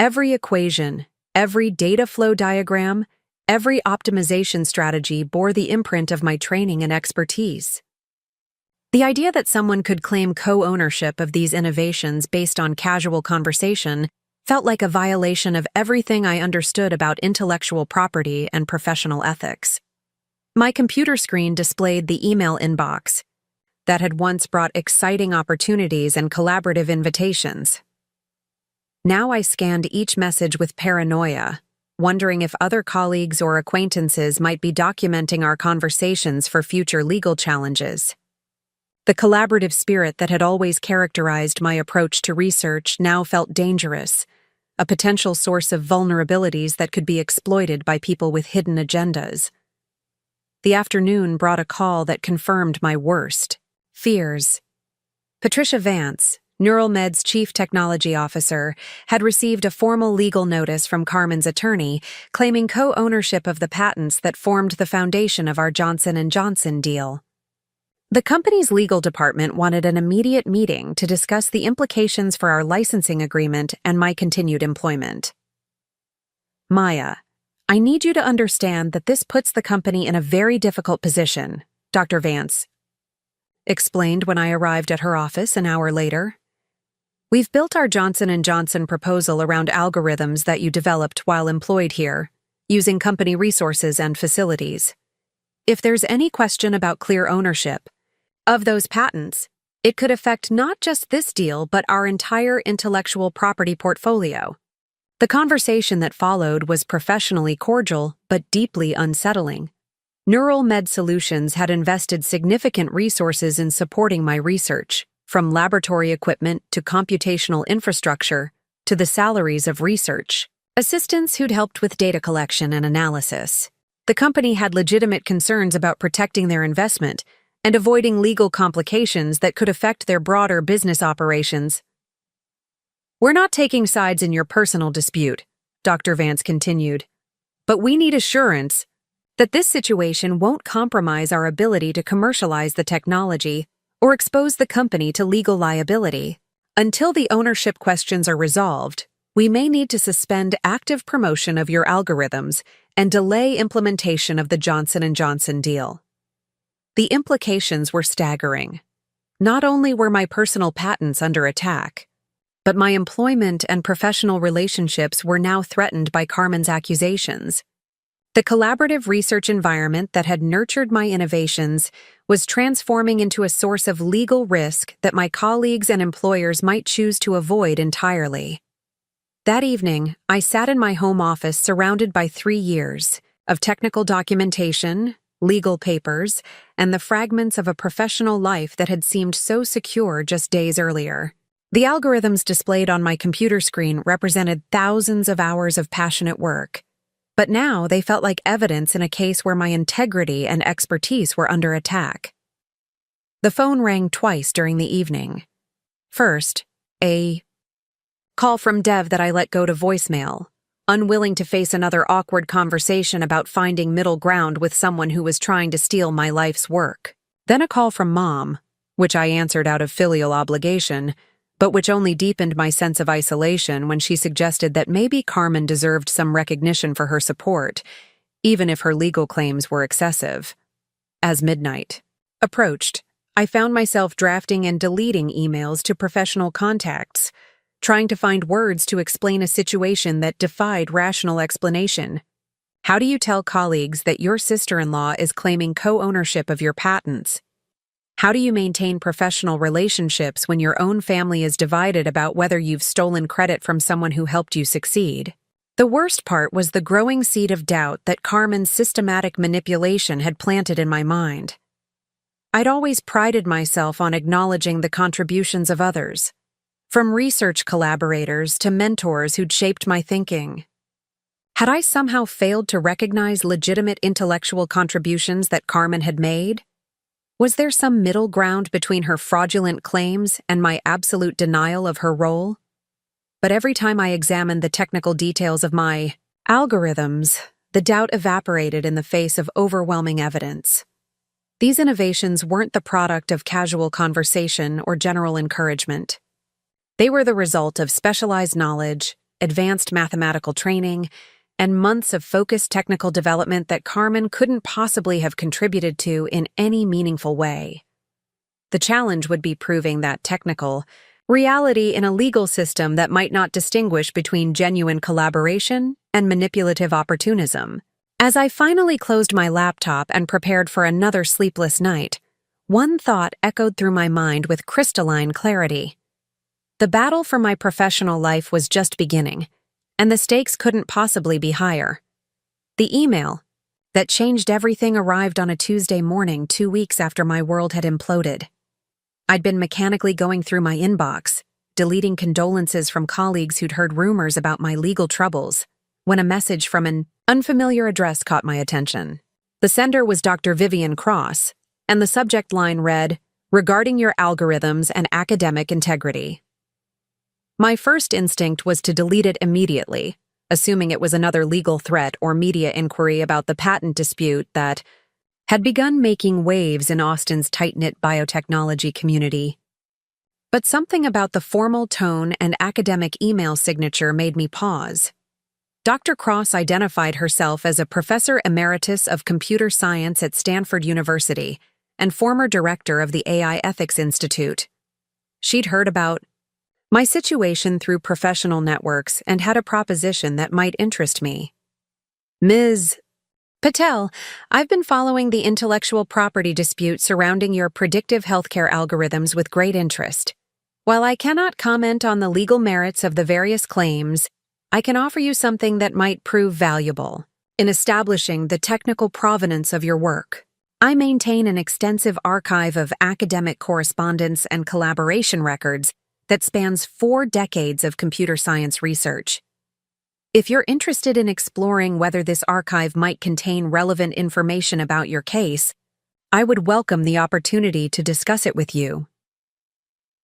Every equation, every data flow diagram, every optimization strategy bore the imprint of my training and expertise. The idea that someone could claim co-ownership of these innovations based on casual conversation felt like a violation of everything I understood about intellectual property and professional ethics. My computer screen displayed the email inbox that had once brought exciting opportunities and collaborative invitations. Now I scanned each message with paranoia, wondering if other colleagues or acquaintances might be documenting our conversations for future legal challenges. The collaborative spirit that had always characterized my approach to research now felt dangerous, a potential source of vulnerabilities that could be exploited by people with hidden agendas. The afternoon brought a call that confirmed my worst fears. Patricia Vance, NeuralMed's chief technology officer, had received a formal legal notice from Carmen's attorney claiming co-ownership of the patents that formed the foundation of our Johnson & Johnson deal. The company's legal department wanted an immediate meeting to discuss the implications for our licensing agreement and my continued employment. Maya, I need you to understand that this puts the company in a very difficult position, Dr. Vance explained when I arrived at her office an hour later. We've built our Johnson & Johnson proposal around algorithms that you developed while employed here, using company resources and facilities. If there's any question about clear ownership of those patents, it could affect not just this deal but our entire intellectual property portfolio. The conversation that followed was professionally cordial but deeply unsettling. NeuralMed Solutions had invested significant resources in supporting my research, from laboratory equipment to computational infrastructure to the salaries of research assistants who'd helped with data collection and analysis. The company had legitimate concerns about protecting their investment and avoiding legal complications that could affect their broader business operations. We're not taking sides in your personal dispute, Dr. Vance continued, but we need assurance that this situation won't compromise our ability to commercialize the technology or expose the company to legal liability. Until the ownership questions are resolved, we may need to suspend active promotion of your algorithms and delay implementation of the Johnson & Johnson deal. The implications were staggering. Not only were my personal patents under attack, but my employment and professional relationships were now threatened by Carmen's accusations. The collaborative research environment that had nurtured my innovations was transforming into a source of legal risk that my colleagues and employers might choose to avoid entirely. That evening, I sat in my home office surrounded by 3 years of technical documentation, legal papers, and the fragments of a professional life that had seemed so secure just days earlier. The algorithms displayed on my computer screen represented thousands of hours of passionate work, but now they felt like evidence in a case where my integrity and expertise were under attack. The phone rang twice during the evening. First, a call from Dev that I let go to voicemail, unwilling to face another awkward conversation about finding middle ground with someone who was trying to steal my life's work. Then a call from Mom, which I answered out of filial obligation, but which only deepened my sense of isolation when she suggested that maybe Carmen deserved some recognition for her support, even if her legal claims were excessive. As midnight approached, I found myself drafting and deleting emails to professional contacts, trying to find words to explain a situation that defied rational explanation. How do you tell colleagues that your sister-in-law is claiming co-ownership of your patents? How do you maintain professional relationships when your own family is divided about whether you've stolen credit from someone who helped you succeed? The worst part was the growing seed of doubt that Carmen's systematic manipulation had planted in my mind. I'd always prided myself on acknowledging the contributions of others, from research collaborators to mentors who'd shaped my thinking. Had I somehow failed to recognize legitimate intellectual contributions that Carmen had made? Was there some middle ground between her fraudulent claims and my absolute denial of her role? But every time I examined the technical details of my algorithms, the doubt evaporated in the face of overwhelming evidence. These innovations weren't the product of casual conversation or general encouragement. They were the result of specialized knowledge, advanced mathematical training, and months of focused technical development that Carmen couldn't possibly have contributed to in any meaningful way. The challenge would be proving that technical reality in a legal system that might not distinguish between genuine collaboration and manipulative opportunism. As I finally closed my laptop and prepared for another sleepless night, one thought echoed through my mind with crystalline clarity. The battle for my professional life was just beginning, and the stakes couldn't possibly be higher. The email that changed everything arrived on a Tuesday morning 2 weeks after my world had imploded. I'd been mechanically going through my inbox, deleting condolences from colleagues who'd heard rumors about my legal troubles, when a message from an unfamiliar address caught my attention. The sender was Dr. Vivian Cross, and the subject line read, "Regarding your algorithms and academic integrity." My first instinct was to delete it immediately, assuming it was another legal threat or media inquiry about the patent dispute that had begun making waves in Austin's tight-knit biotechnology community. But something about the formal tone and academic email signature made me pause. Dr. Cross identified herself as a professor emeritus of computer science at Stanford University and former director of the AI Ethics Institute. She'd heard about my situation through professional networks and had a proposition that might interest me. "Ms. Patel, I've been following the intellectual property dispute surrounding your predictive healthcare algorithms with great interest. While I cannot comment on the legal merits of the various claims, I can offer you something that might prove valuable in establishing the technical provenance of your work. I maintain an extensive archive of academic correspondence and collaboration records that spans 4 decades of computer science research. If you're interested in exploring whether this archive might contain relevant information about your case, I would welcome the opportunity to discuss it with you."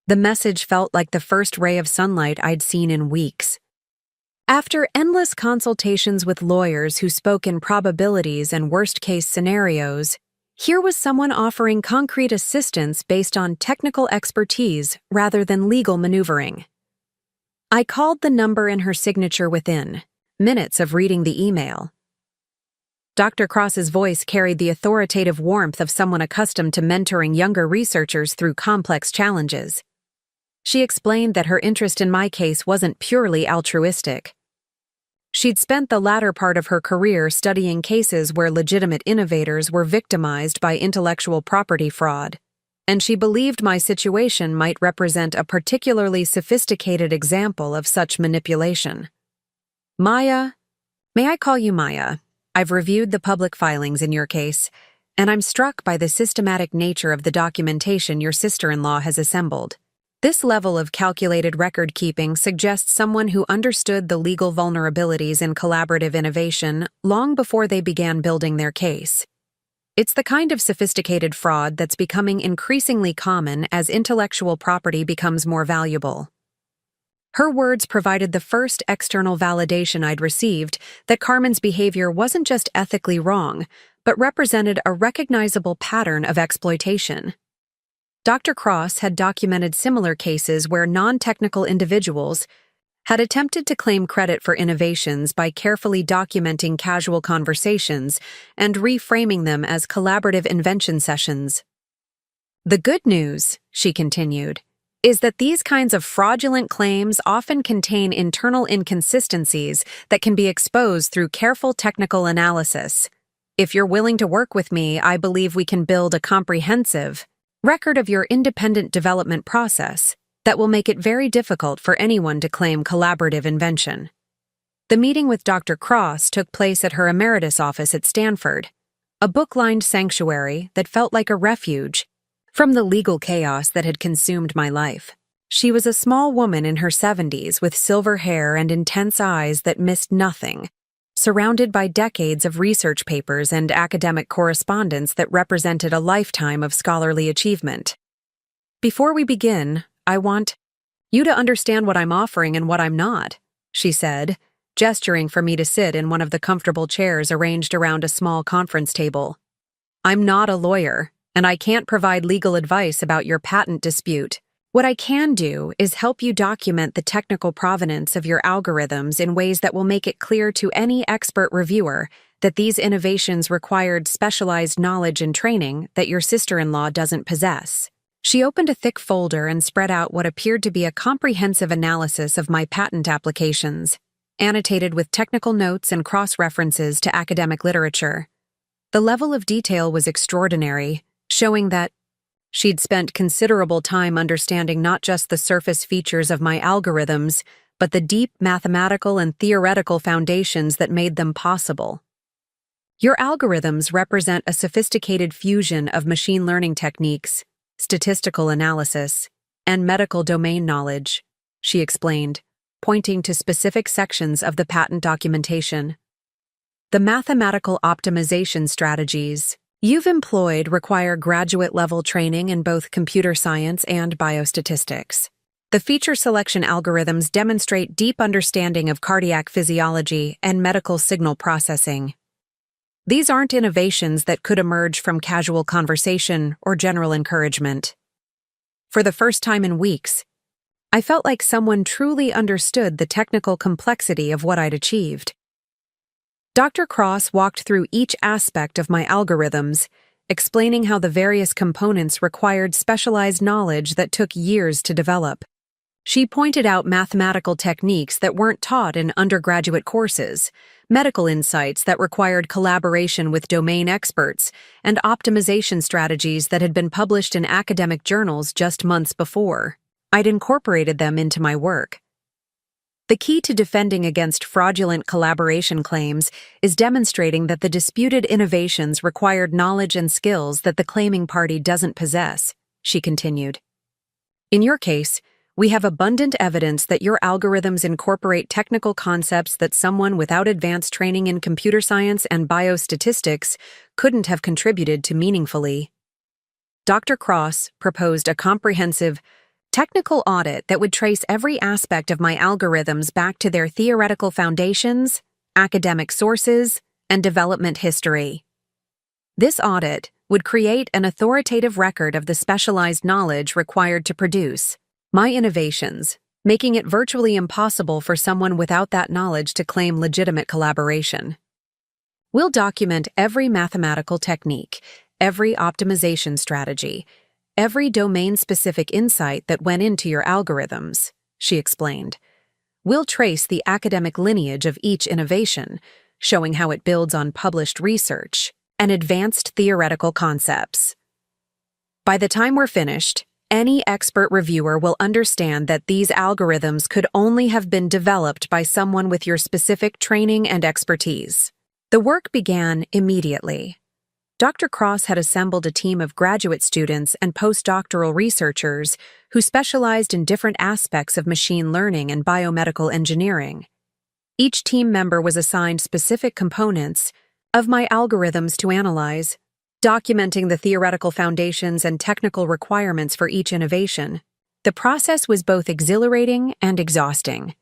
The message felt like the first ray of sunlight I'd seen in weeks. After endless consultations with lawyers who spoke in probabilities and worst-case scenarios, here was someone offering concrete assistance based on technical expertise rather than legal maneuvering. I called the number in her signature within minutes of reading the email. Dr. Cross's voice carried the authoritative warmth of someone accustomed to mentoring younger researchers through complex challenges. She explained that her interest in my case wasn't purely altruistic. She'd spent the latter part of her career studying cases where legitimate innovators were victimized by intellectual property fraud, and she believed my situation might represent a particularly sophisticated example of such manipulation. "Maya, may I call you Maya? I've reviewed the public filings in your case, and I'm struck by the systematic nature of the documentation your sister-in-law has assembled. This level of calculated record-keeping suggests someone who understood the legal vulnerabilities in collaborative innovation long before they began building their case. It's the kind of sophisticated fraud that's becoming increasingly common as intellectual property becomes more valuable." Her words provided the first external validation I'd received that Carmen's behavior wasn't just ethically wrong, but represented a recognizable pattern of exploitation. Dr. Cross had documented similar cases where non-technical individuals had attempted to claim credit for innovations by carefully documenting casual conversations and reframing them as collaborative invention sessions. "The good news," she continued, "is that these kinds of fraudulent claims often contain internal inconsistencies that can be exposed through careful technical analysis. If you're willing to work with me, I believe we can build a comprehensive record of your independent development process that will make it very difficult for anyone to claim collaborative invention." The meeting with Dr. Cross took place at her emeritus office at Stanford, a book-lined sanctuary that felt like a refuge from the legal chaos that had consumed my life. She was a small woman in her 70s with silver hair and intense eyes that missed nothing, surrounded by decades of research papers and academic correspondence that represented a lifetime of scholarly achievement. "Before we begin, I want you to understand what I'm offering and what I'm not," she said, gesturing for me to sit in one of the comfortable chairs arranged around a small conference table. "I'm not a lawyer, and I can't provide legal advice about your patent dispute. What I can do is help you document the technical provenance of your algorithms in ways that will make it clear to any expert reviewer that these innovations required specialized knowledge and training that your sister-in-law doesn't possess. She opened a thick folder and spread out what appeared to be a comprehensive analysis of my patent applications, annotated with technical notes and cross-references to academic literature. The level of detail was extraordinary, showing that she'd spent considerable time understanding not just the surface features of my algorithms, but the deep mathematical and theoretical foundations that made them possible. Your algorithms represent a sophisticated fusion of machine learning techniques, statistical analysis, and medical domain knowledge, she explained, pointing to specific sections of the patent documentation. The mathematical optimization strategies you've employed require graduate-level training in both computer science and biostatistics. The feature selection algorithms demonstrate deep understanding of cardiac physiology and medical signal processing. These aren't innovations that could emerge from casual conversation or general encouragement. For the first time in weeks, I felt like someone truly understood the technical complexity of what I'd achieved. Dr. Cross walked through each aspect of my algorithms, explaining how the various components required specialized knowledge that took years to develop. She pointed out mathematical techniques that weren't taught in undergraduate courses, medical insights that required collaboration with domain experts, and optimization strategies that had been published in academic journals just months before. I'd incorporated them into my work. The key to defending against fraudulent collaboration claims is demonstrating that the disputed innovations required knowledge and skills that the claiming party doesn't possess, she continued. In your case, we have abundant evidence that your algorithms incorporate technical concepts that someone without advanced training in computer science and biostatistics couldn't have contributed to meaningfully. Dr. Cross proposed a comprehensive technical audit that would trace every aspect of my algorithms back to their theoretical foundations, academic sources, and development history. This audit would create an authoritative record of the specialized knowledge required to produce my innovations, making it virtually impossible for someone without that knowledge to claim legitimate collaboration. We'll document every mathematical technique, every optimization strategy, every domain-specific insight that went into your algorithms, she explained. We'll trace the academic lineage of each innovation, showing how it builds on published research and advanced theoretical concepts. By the time we're finished, any expert reviewer will understand that these algorithms could only have been developed by someone with your specific training and expertise. The work began immediately. Dr. Cross had assembled a team of graduate students and postdoctoral researchers who specialized in different aspects of machine learning and biomedical engineering. Each team member was assigned specific components of my algorithms to analyze, documenting the theoretical foundations and technical requirements for each innovation. The process was both exhilarating and exhausting.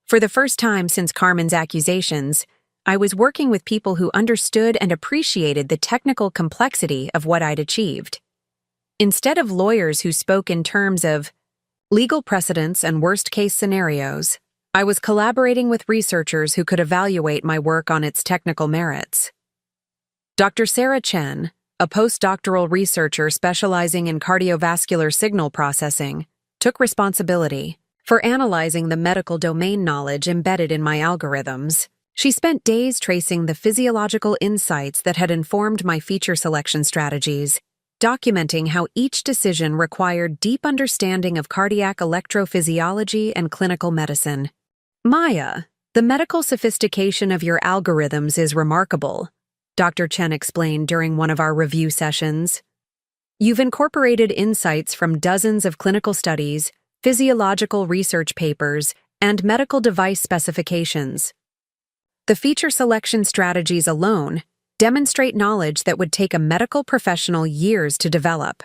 For the first time since Carmen's accusations, I was working with people who understood and appreciated the technical complexity of what I'd achieved. Instead of lawyers who spoke in terms of legal precedents and worst-case scenarios, I was collaborating with researchers who could evaluate my work on its technical merits. Dr. Sarah Chen, a postdoctoral researcher specializing in cardiovascular signal processing, took responsibility for analyzing the medical domain knowledge embedded in my algorithms. She spent days tracing the physiological insights that had informed my feature selection strategies, documenting how each decision required deep understanding of cardiac electrophysiology and clinical medicine. Maya, the medical sophistication of your algorithms is remarkable, Dr. Chen explained during one of our review sessions. You've incorporated insights from dozens of clinical studies, physiological research papers, and medical device specifications. The feature selection strategies alone demonstrate knowledge that would take a medical professional years to develop.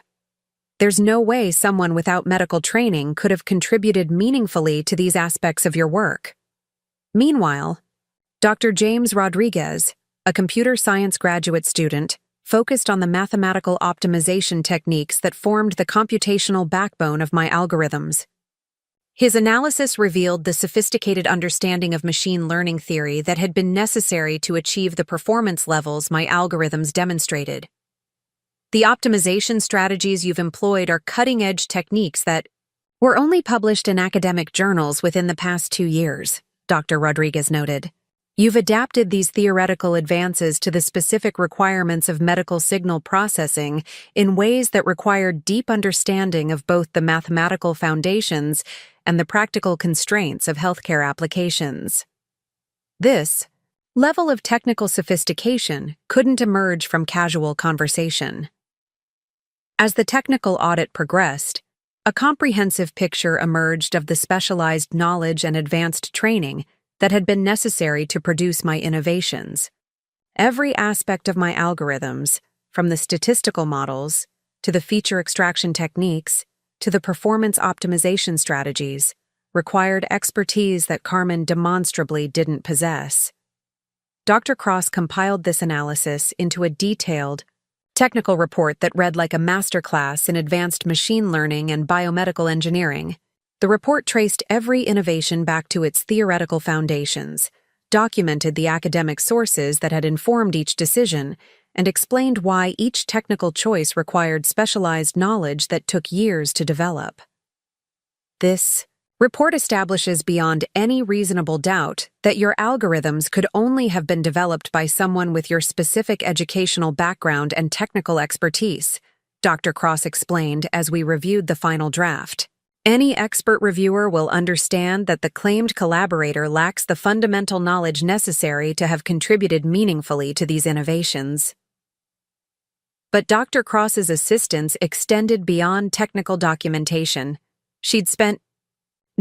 There's no way someone without medical training could have contributed meaningfully to these aspects of your work. Meanwhile, Dr. James Rodriguez, a computer science graduate student, focused on the mathematical optimization techniques that formed the computational backbone of my algorithms. His analysis revealed the sophisticated understanding of machine learning theory that had been necessary to achieve the performance levels my algorithms demonstrated. The optimization strategies you've employed are cutting-edge techniques that were only published in academic journals within the past 2 years, Dr. Rodriguez noted. You've adapted these theoretical advances to the specific requirements of medical signal processing in ways that require deep understanding of both the mathematical foundations and the practical constraints of healthcare applications. This level of technical sophistication couldn't emerge from casual conversation. As the technical audit progressed, a comprehensive picture emerged of the specialized knowledge and advanced training that had been necessary to produce my innovations. Every aspect of my algorithms, from the statistical models, to the feature extraction techniques, to the performance optimization strategies, required expertise that Carmen demonstrably didn't possess. Dr. Cross compiled this analysis into a detailed, technical report that read like a masterclass in advanced machine learning and biomedical engineering. The report traced every innovation back to its theoretical foundations, documented the academic sources that had informed each decision, and explained why each technical choice required specialized knowledge that took years to develop. This report establishes beyond any reasonable doubt that your algorithms could only have been developed by someone with your specific educational background and technical expertise, Dr. Cross explained as we reviewed the final draft. Any expert reviewer will understand that the claimed collaborator lacks the fundamental knowledge necessary to have contributed meaningfully to these innovations. But Dr. Cross's assistance extended beyond technical documentation. She'd spent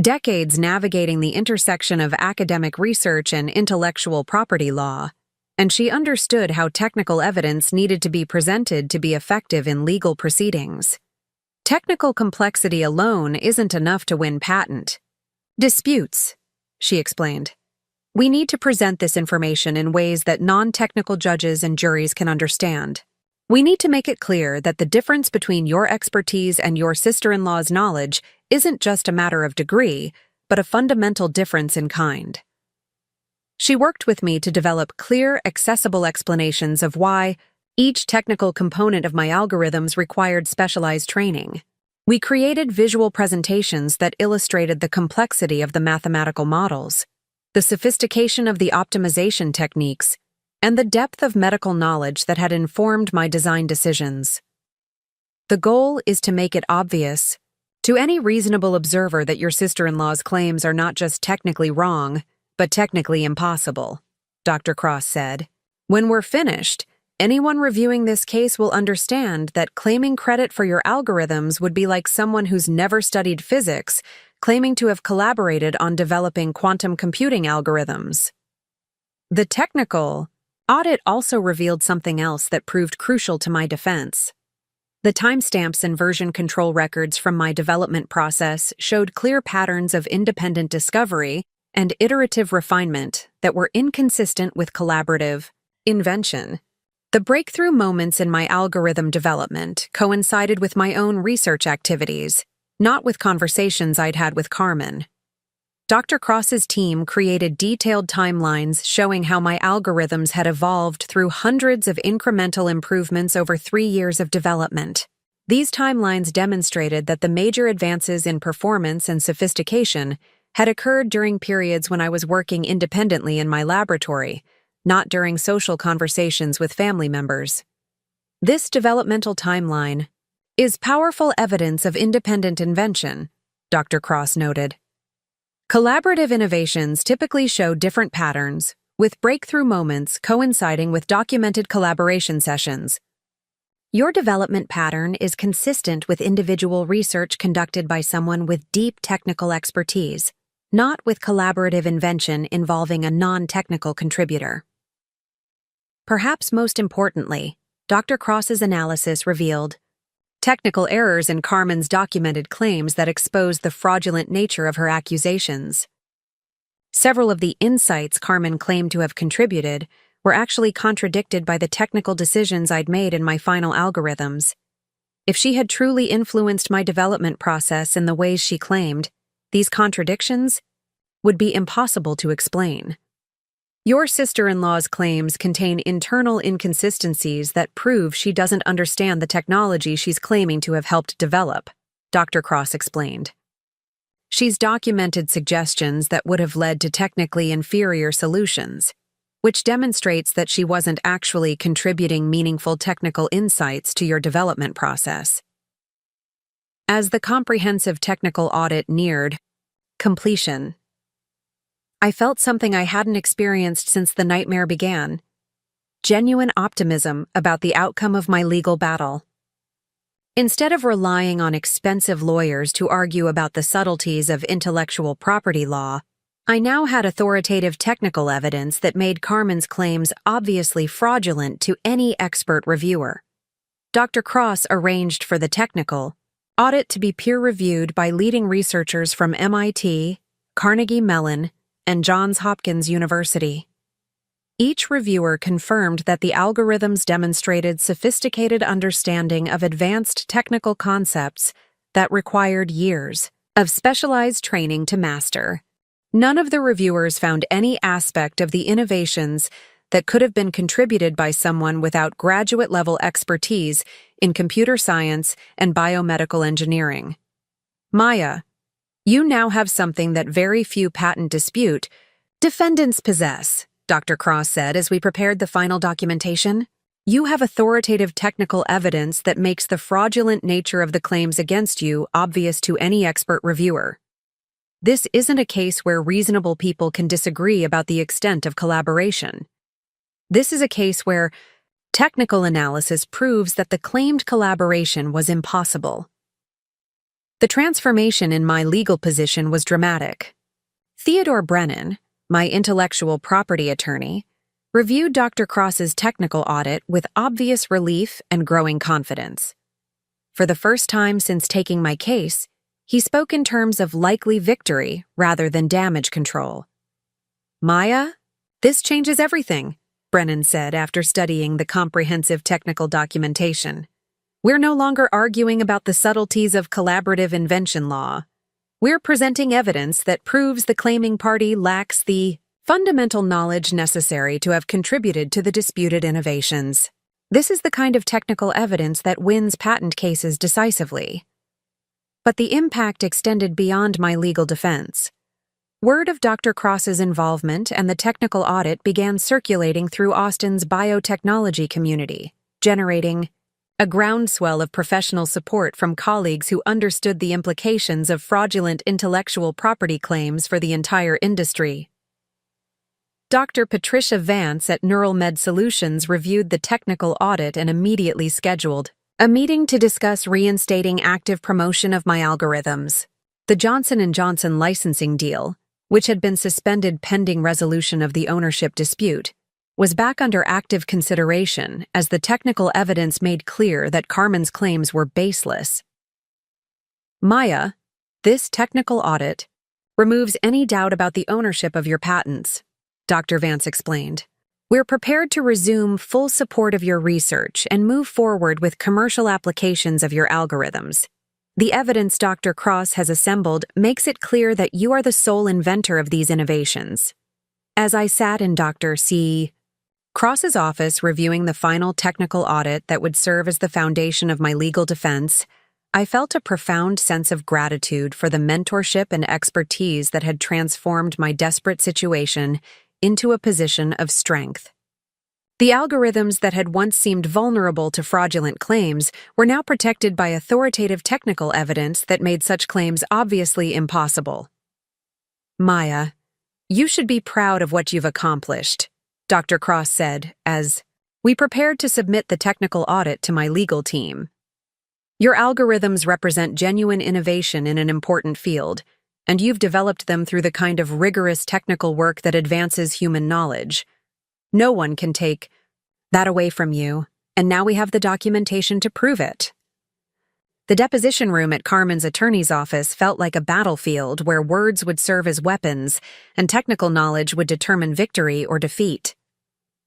decades navigating the intersection of academic research and intellectual property law, and she understood how technical evidence needed to be presented to be effective in legal proceedings. Technical complexity alone isn't enough to win patent disputes, she explained. We need to present this information in ways that non-technical judges and juries can understand. We need to make it clear that the difference between your expertise and your sister-in-law's knowledge isn't just a matter of degree, but a fundamental difference in kind. She worked with me to develop clear, accessible explanations of why each technical component of my algorithms required specialized training. We created visual presentations that illustrated the complexity of the mathematical models, the sophistication of the optimization techniques, and the depth of medical knowledge that had informed my design decisions. The goal is to make it obvious to any reasonable observer that your sister-in-law's claims are not just technically wrong, but technically impossible, Dr. Cross said. When we're finished, anyone reviewing this case will understand that claiming credit for your algorithms would be like someone who's never studied physics claiming to have collaborated on developing quantum computing algorithms. The technical audit also revealed something else that proved crucial to my defense. The timestamps and version control records from my development process showed clear patterns of independent discovery and iterative refinement that were inconsistent with collaborative invention. The breakthrough moments in my algorithm development coincided with my own research activities, not with conversations I'd had with Carmen. Dr. Cross's team created detailed timelines showing how my algorithms had evolved through hundreds of incremental improvements over 3 years of development. These timelines demonstrated that the major advances in performance and sophistication had occurred during periods when I was working independently in my laboratory, not during social conversations with family members. This developmental timeline is powerful evidence of independent invention, Dr. Cross noted. Collaborative innovations typically show different patterns, with breakthrough moments coinciding with documented collaboration sessions. Your development pattern is consistent with individual research conducted by someone with deep technical expertise, not with collaborative invention involving a non-technical contributor. Perhaps most importantly, Dr. Cross's analysis revealed technical errors in Carmen's documented claims that exposed the fraudulent nature of her accusations. Several of the insights Carmen claimed to have contributed were actually contradicted by the technical decisions I'd made in my final algorithms. If she had truly influenced my development process in the ways she claimed, these contradictions would be impossible to explain. Your sister-in-law's claims contain internal inconsistencies that prove she doesn't understand the technology she's claiming to have helped develop, Dr. Cross explained. She's documented suggestions that would have led to technically inferior solutions, which demonstrates that she wasn't actually contributing meaningful technical insights to your development process. As the comprehensive technical audit neared completion, I felt something I hadn't experienced since the nightmare began: genuine optimism about the outcome of my legal battle. Instead of relying on expensive lawyers to argue about the subtleties of intellectual property law, I now had authoritative technical evidence that made Carmen's claims obviously fraudulent to any expert reviewer. Dr. Cross arranged for the technical audit to be peer-reviewed by leading researchers from MIT, Carnegie Mellon, and Johns Hopkins University. Each reviewer confirmed that the algorithms demonstrated sophisticated understanding of advanced technical concepts that required years of specialized training to master. None of the reviewers found any aspect of the innovations that could have been contributed by someone without graduate-level expertise in computer science and biomedical engineering. Maya, you now have something that very few patent dispute defendants possess, Dr. Cross said as we prepared the final documentation. You have authoritative technical evidence that makes the fraudulent nature of the claims against you obvious to any expert reviewer. This isn't a case where reasonable people can disagree about the extent of collaboration. This is a case where technical analysis proves that the claimed collaboration was impossible. The transformation in my legal position was dramatic. Theodore Brennan, my intellectual property attorney, reviewed Dr. Cross's technical audit with obvious relief and growing confidence. For the first time since taking my case, he spoke in terms of likely victory rather than damage control. Maya, this changes everything, Brennan said after studying the comprehensive technical documentation. We're no longer arguing about the subtleties of collaborative invention law. We're presenting evidence that proves the claiming party lacks the fundamental knowledge necessary to have contributed to the disputed innovations. This is the kind of technical evidence that wins patent cases decisively. But the impact extended beyond my legal defense. Word of Dr. Cross's involvement and the technical audit began circulating through Austin's biotechnology community, generating a groundswell of professional support from colleagues who understood the implications of fraudulent intellectual property claims for the entire industry. Dr. Patricia Vance at Neural Med Solutions reviewed the technical audit and immediately scheduled a meeting to discuss reinstating active promotion of my algorithms. The Johnson & Johnson licensing deal, which had been suspended pending resolution of the ownership dispute, was back under active consideration as the technical evidence made clear that Carmen's claims were baseless. Maya, this technical audit removes any doubt about the ownership of your patents, Dr. Vance explained. We're prepared to resume full support of your research and move forward with commercial applications of your algorithms. The evidence Dr. Cross has assembled makes it clear that you are the sole inventor of these innovations. As I sat in Dr. Cross's office reviewing the final technical audit that would serve as the foundation of my legal defense, I felt a profound sense of gratitude for the mentorship and expertise that had transformed my desperate situation into a position of strength. The algorithms that had once seemed vulnerable to fraudulent claims were now protected by authoritative technical evidence that made such claims obviously impossible. Maya, you should be proud of what you've accomplished, Dr. Cross said as we prepared to submit the technical audit to my legal team. Your algorithms represent genuine innovation in an important field, and you've developed them through the kind of rigorous technical work that advances human knowledge. No one can take that away from you, and now we have the documentation to prove it. The deposition room at Carmen's attorney's office felt like a battlefield where words would serve as weapons and technical knowledge would determine victory or defeat.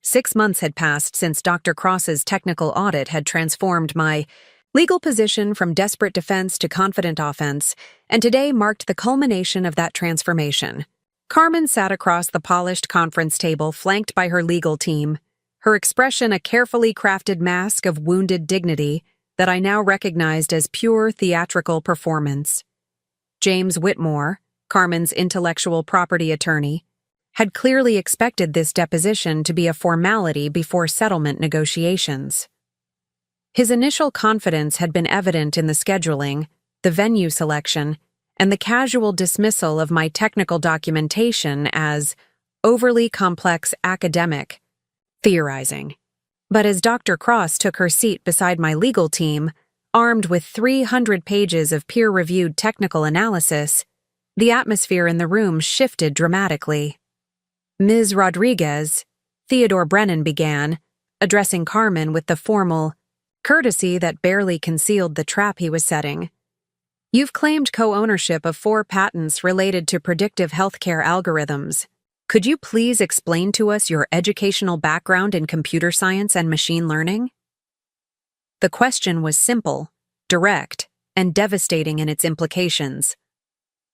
6 months had passed since Dr. Cross's technical audit had transformed my legal position from desperate defense to confident offense, and today marked the culmination of that transformation. Carmen sat across the polished conference table flanked by her legal team, her expression a carefully crafted mask of wounded dignity that I now recognized as pure theatrical performance. James Whitmore, Carmen's intellectual property attorney, had clearly expected this deposition to be a formality before settlement negotiations. His initial confidence had been evident in the scheduling, the venue selection, and the casual dismissal of my technical documentation as overly complex academic theorizing. But as Dr. Cross took her seat beside my legal team, armed with 300 pages of peer-reviewed technical analysis, the atmosphere in the room shifted dramatically. Ms. Rodriguez, Theodore Brennan began, addressing Carmen with the formal courtesy that barely concealed the trap he was setting. You've claimed co-ownership of 4 patents related to predictive healthcare algorithms. Could you please explain to us your educational background in computer science and machine learning? The question was simple, direct, and devastating in its implications.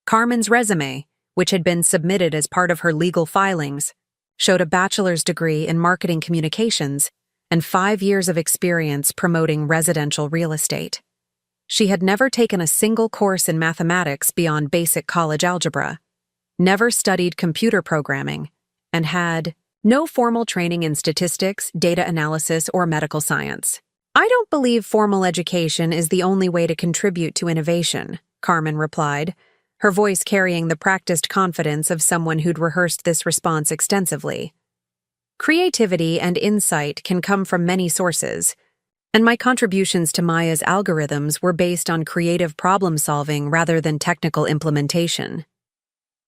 Carmen's resume, which had been submitted as part of her legal filings, showed a bachelor's degree in marketing communications and 5 years of experience promoting residential real estate. She had never taken a single course in mathematics beyond basic college algebra, never studied computer programming, and had no formal training in statistics, data analysis, or medical science. I don't believe formal education is the only way to contribute to innovation, Carmen replied, her voice carrying the practiced confidence of someone who'd rehearsed this response extensively. Creativity and insight can come from many sources, and my contributions to Maya's algorithms were based on creative problem-solving rather than technical implementation.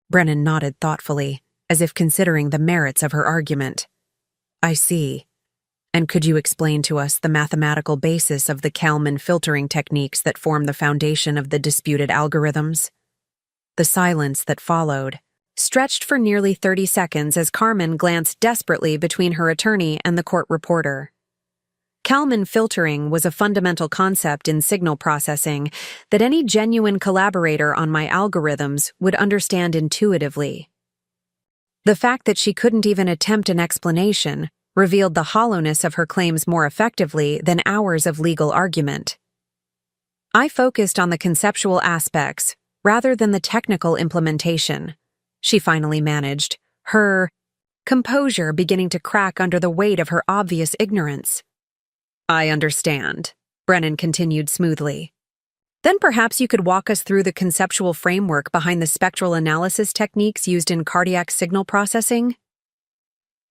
Brennan nodded thoughtfully, as if considering the merits of her argument. I see. And could you explain to us the mathematical basis of the Kalman filtering techniques that form the foundation of the disputed algorithms? The silence that followed stretched for nearly 30 seconds as Carmen glanced desperately between her attorney and the court reporter. Kalman filtering was a fundamental concept in signal processing that any genuine collaborator on my algorithms would understand intuitively. The fact that she couldn't even attempt an explanation revealed the hollowness of her claims more effectively than hours of legal argument. I focused on the conceptual aspects rather than the technical implementation, she finally managed, her composure beginning to crack under the weight of her obvious ignorance. I understand, Brennan continued smoothly. Then perhaps you could walk us through the conceptual framework behind the spectral analysis techniques used in cardiac signal processing?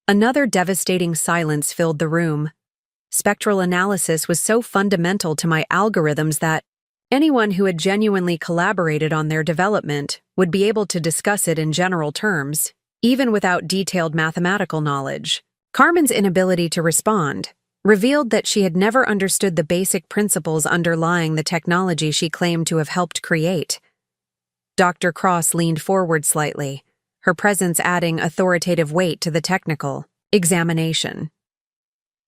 Another devastating silence filled the room. Spectral analysis was so fundamental to my algorithms that anyone who had genuinely collaborated on their development would be able to discuss it in general terms, even without detailed mathematical knowledge. Carmen's inability to respond revealed that she had never understood the basic principles underlying the technology she claimed to have helped create. Dr. Cross leaned forward slightly, her presence adding authoritative weight to the technical examination.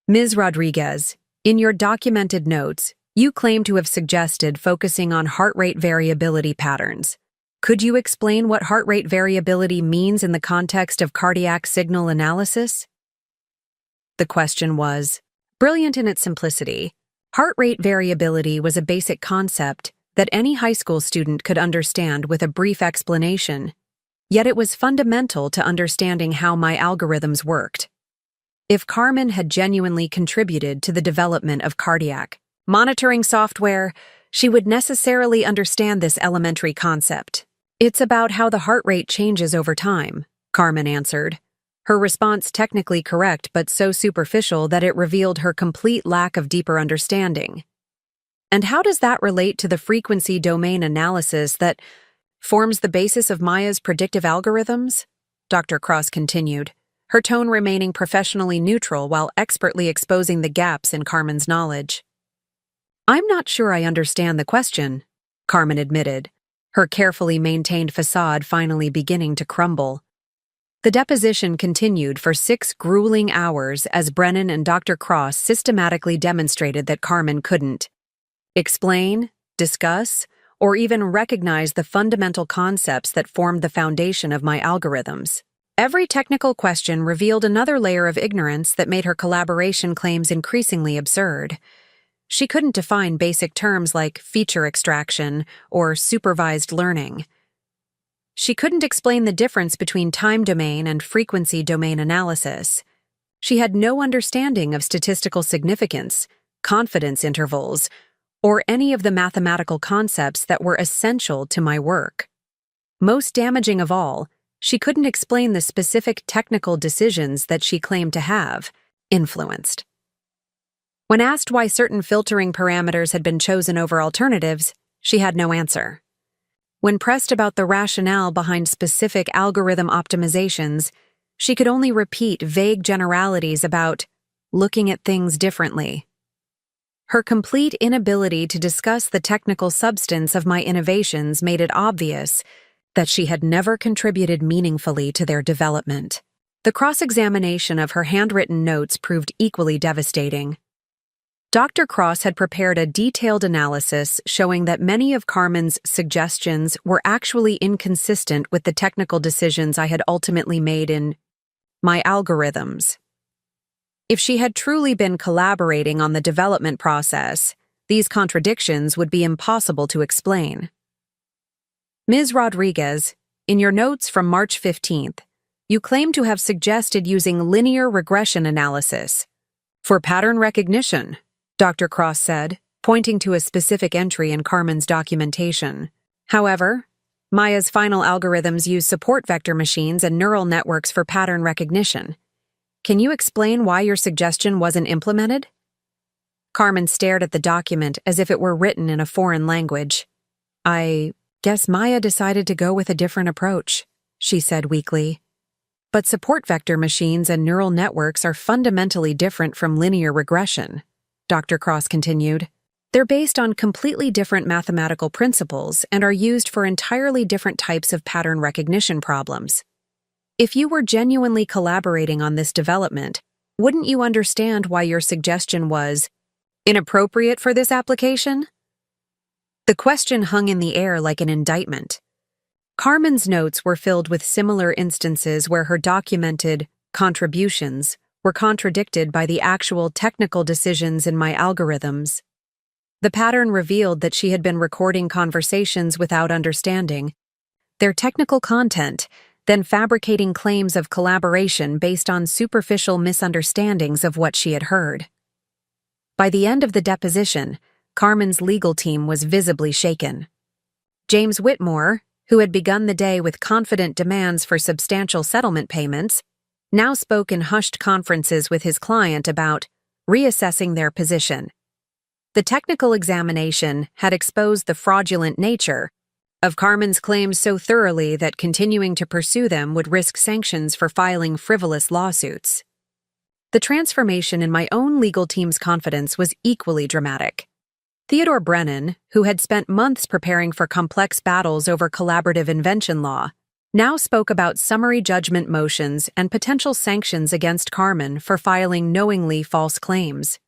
Ms. Rodriguez, in your documented notes, you claim to have suggested focusing on heart rate variability patterns. Could you explain what heart rate variability means in the context of cardiac signal analysis? The question was brilliant in its simplicity. Heart rate variability was a basic concept that any high school student could understand with a brief explanation, yet it was fundamental to understanding how my algorithms worked. If Carmen had genuinely contributed to the development of cardiac monitoring software, she would necessarily understand this elementary concept. It's about how the heart rate changes over time, Carmen answered, her response technically correct but so superficial that it revealed her complete lack of deeper understanding. And how does that relate to the frequency domain analysis that forms the basis of Maya's predictive algorithms? Dr. Cross continued, her tone remaining professionally neutral while expertly exposing the gaps in Carmen's knowledge. I'm not sure I understand the question, Carmen admitted, her carefully maintained facade finally beginning to crumble. The deposition continued for 6 grueling hours as Brennan and Dr. Cross systematically demonstrated that Carmen couldn't explain, discuss, or even recognize the fundamental concepts that formed the foundation of my algorithms. Every technical question revealed another layer of ignorance that made her collaboration claims increasingly absurd. She couldn't define basic terms like feature extraction or supervised learning. She couldn't explain the difference between time domain and frequency domain analysis. She had no understanding of statistical significance, confidence intervals, or any of the mathematical concepts that were essential to my work. Most damaging of all, she couldn't explain the specific technical decisions that she claimed to have influenced. When asked why certain filtering parameters had been chosen over alternatives, she had no answer. When pressed about the rationale behind specific algorithm optimizations, she could only repeat vague generalities about looking at things differently. Her complete inability to discuss the technical substance of my innovations made it obvious that she had never contributed meaningfully to their development. The cross-examination of her handwritten notes proved equally devastating. Dr. Cross had prepared a detailed analysis showing that many of Carmen's suggestions were actually inconsistent with the technical decisions I had ultimately made in my algorithms. If she had truly been collaborating on the development process, these contradictions would be impossible to explain. Ms. Rodriguez, in your notes from March 15th, you claim to have suggested using linear regression analysis for pattern recognition, Dr. Cross said, pointing to a specific entry in Carmen's documentation. However, Maya's final algorithms use support vector machines and neural networks for pattern recognition. Can you explain why your suggestion wasn't implemented? Carmen stared at the document as if it were written in a foreign language. I guess Maya decided to go with a different approach, she said weakly. But support vector machines and neural networks are fundamentally different from linear regression, Dr. Cross continued. They're based on completely different mathematical principles and are used for entirely different types of pattern recognition problems. If you were genuinely collaborating on this development, wouldn't you understand why your suggestion was inappropriate for this application? The question hung in the air like an indictment. Carmen's notes were filled with similar instances where her documented contributions were contradicted by the actual technical decisions in my algorithms. The pattern revealed that she had been recording conversations without understanding their technical content, then fabricating claims of collaboration based on superficial misunderstandings of what she had heard. By the end of the deposition, Carmen's legal team was visibly shaken. James Whitmore, who had begun the day with confident demands for substantial settlement payments, now spoke in hushed conferences with his client about reassessing their position. The technical examination had exposed the fraudulent nature of Carmen's claims so thoroughly that continuing to pursue them would risk sanctions for filing frivolous lawsuits. The transformation in my own legal team's confidence was equally dramatic. Theodore Brennan, who had spent months preparing for complex battles over collaborative invention law, now spoke about summary judgment motions and potential sanctions against Carmen for filing knowingly false claims.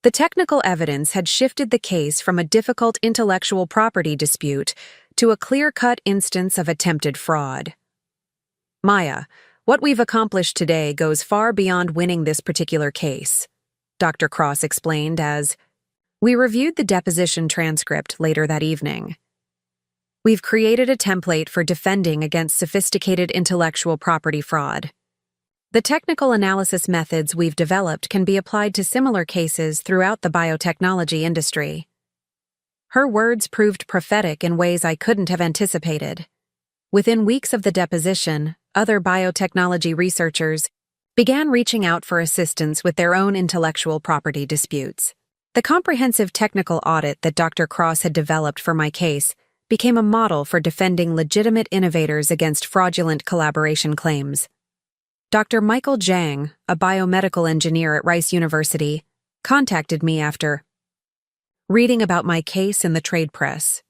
The technical evidence had shifted the case from a difficult intellectual property dispute to a clear-cut instance of attempted fraud. Maya, what we've accomplished today goes far beyond winning this particular case, Dr. Cross explained as we reviewed the deposition transcript later that evening. We've created a template for defending against sophisticated intellectual property fraud. The technical analysis methods we've developed can be applied to similar cases throughout the biotechnology industry. Her words proved prophetic in ways I couldn't have anticipated. Within weeks of the deposition, other biotechnology researchers began reaching out for assistance with their own intellectual property disputes. The comprehensive technical audit that Dr. Cross had developed for my case became a model for defending legitimate innovators against fraudulent collaboration claims. Dr. Michael Zhang, a biomedical engineer at Rice University, contacted me after reading about my case in the trade press.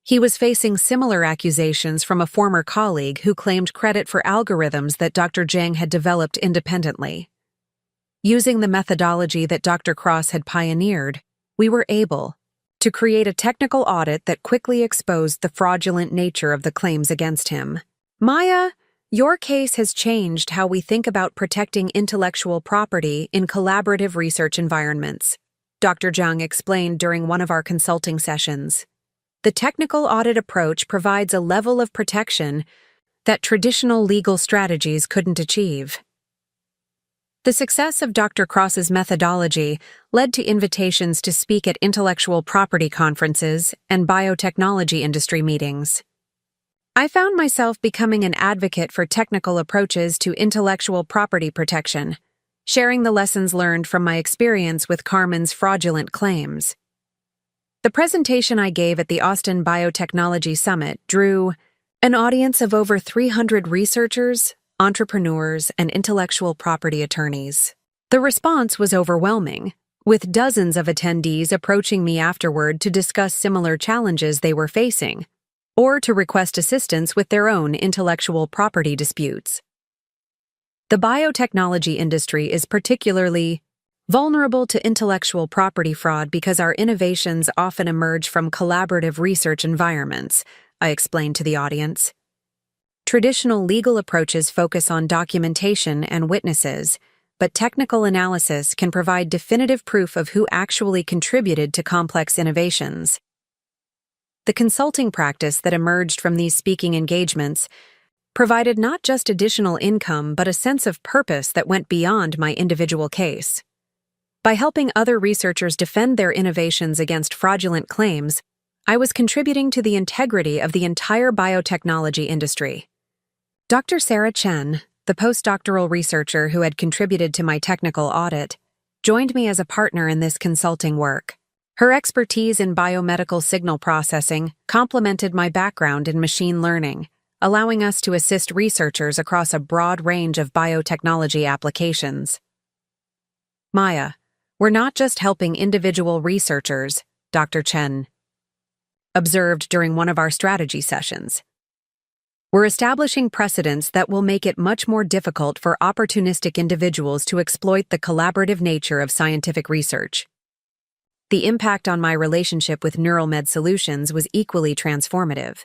He was facing similar accusations from a former colleague who claimed credit for algorithms that Dr. Zhang had developed independently. Using the methodology that Dr. Cross had pioneered, we were able to create a technical audit that quickly exposed the fraudulent nature of the claims against him. Maya, your case has changed how we think about protecting intellectual property in collaborative research environments, Dr. Zhang explained during one of our consulting sessions. The technical audit approach provides a level of protection that traditional legal strategies couldn't achieve. The success of Dr. Cross's methodology led to invitations to speak at intellectual property conferences and biotechnology industry meetings. I found myself becoming an advocate for technical approaches to intellectual property protection, sharing the lessons learned from my experience with Carmen's fraudulent claims. The presentation I gave at the Austin Biotechnology Summit drew an audience of over 300 researchers, entrepreneurs, and intellectual property attorneys. The response was overwhelming, with dozens of attendees approaching me afterward to discuss similar challenges they were facing, or to request assistance with their own intellectual property disputes. The biotechnology industry is particularly vulnerable to intellectual property fraud because our innovations often emerge from collaborative research environments, I explained to the audience. Traditional legal approaches focus on documentation and witnesses, but technical analysis can provide definitive proof of who actually contributed to complex innovations. The consulting practice that emerged from these speaking engagements provided not just additional income but a sense of purpose that went beyond my individual case. By helping other researchers defend their innovations against fraudulent claims, I was contributing to the integrity of the entire biotechnology industry. Dr. Sarah Chen, the postdoctoral researcher who had contributed to my technical audit, joined me as a partner in this consulting work. Her expertise in biomedical signal processing complemented my background in machine learning, allowing us to assist researchers across a broad range of biotechnology applications. Maya, we're not just helping individual researchers, Dr. Chen observed during one of our strategy sessions. We're establishing precedents that will make it much more difficult for opportunistic individuals to exploit the collaborative nature of scientific research. The impact on my relationship with NeuralMed Solutions was equally transformative.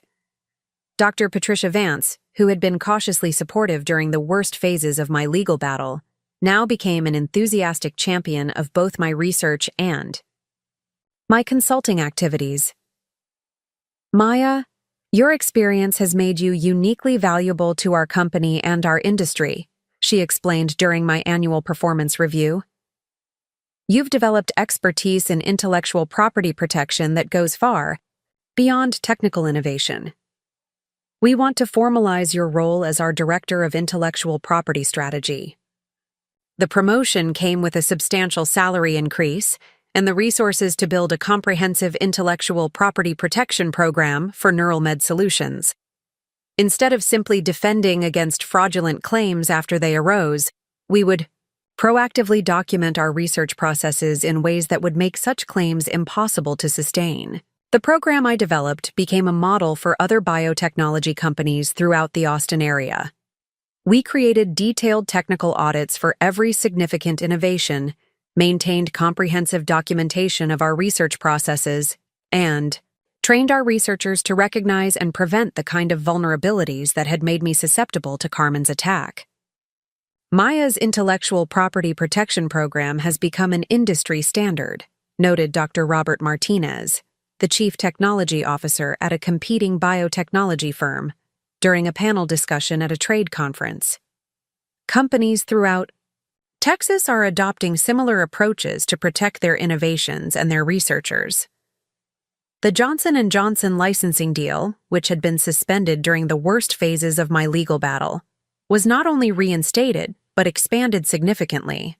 Dr. Patricia Vance, who had been cautiously supportive during the worst phases of my legal battle, now became an enthusiastic champion of both my research and my consulting activities. Maya, your experience has made you uniquely valuable to our company and our industry, she explained during my annual performance review. You've developed expertise in intellectual property protection that goes far beyond technical innovation. We want to formalize your role as our Director of Intellectual Property Strategy. The promotion came with a substantial salary increase and the resources to build a comprehensive intellectual property protection program for NeuralMed Solutions. Instead of simply defending against fraudulent claims after they arose, we would proactively document our research processes in ways that would make such claims impossible to sustain. The program I developed became a model for other biotechnology companies throughout the Austin area. We created detailed technical audits for every significant innovation, maintained comprehensive documentation of our research processes, and trained our researchers to recognize and prevent the kind of vulnerabilities that had made me susceptible to Carmen's attack. Maya's intellectual property protection program has become an industry standard, noted Dr. Robert Martinez, the chief technology officer at a competing biotechnology firm, during a panel discussion at a trade conference. Companies throughout Texas are adopting similar approaches to protect their innovations and their researchers. The Johnson & Johnson licensing deal, which had been suspended during the worst phases of my legal battle, was not only reinstated, but expanded significantly.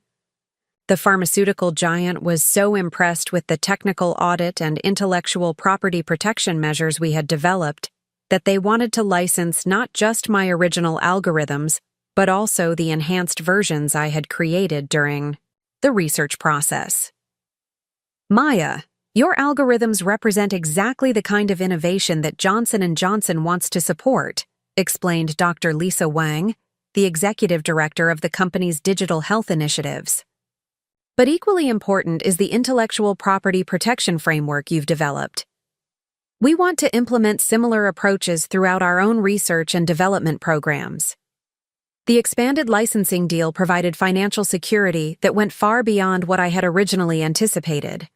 The pharmaceutical giant was so impressed with the technical audit and intellectual property protection measures we had developed that they wanted to license not just my original algorithms, but also the enhanced versions I had created during the research process. Maya, your algorithms represent exactly the kind of innovation that Johnson & Johnson wants to support, explained Dr. Lisa Wang, the executive director of the company's digital health initiatives. But equally important is the intellectual property protection framework you've developed. We want to implement similar approaches throughout our own research and development programs. The expanded licensing deal provided financial security that went far beyond what I had originally anticipated.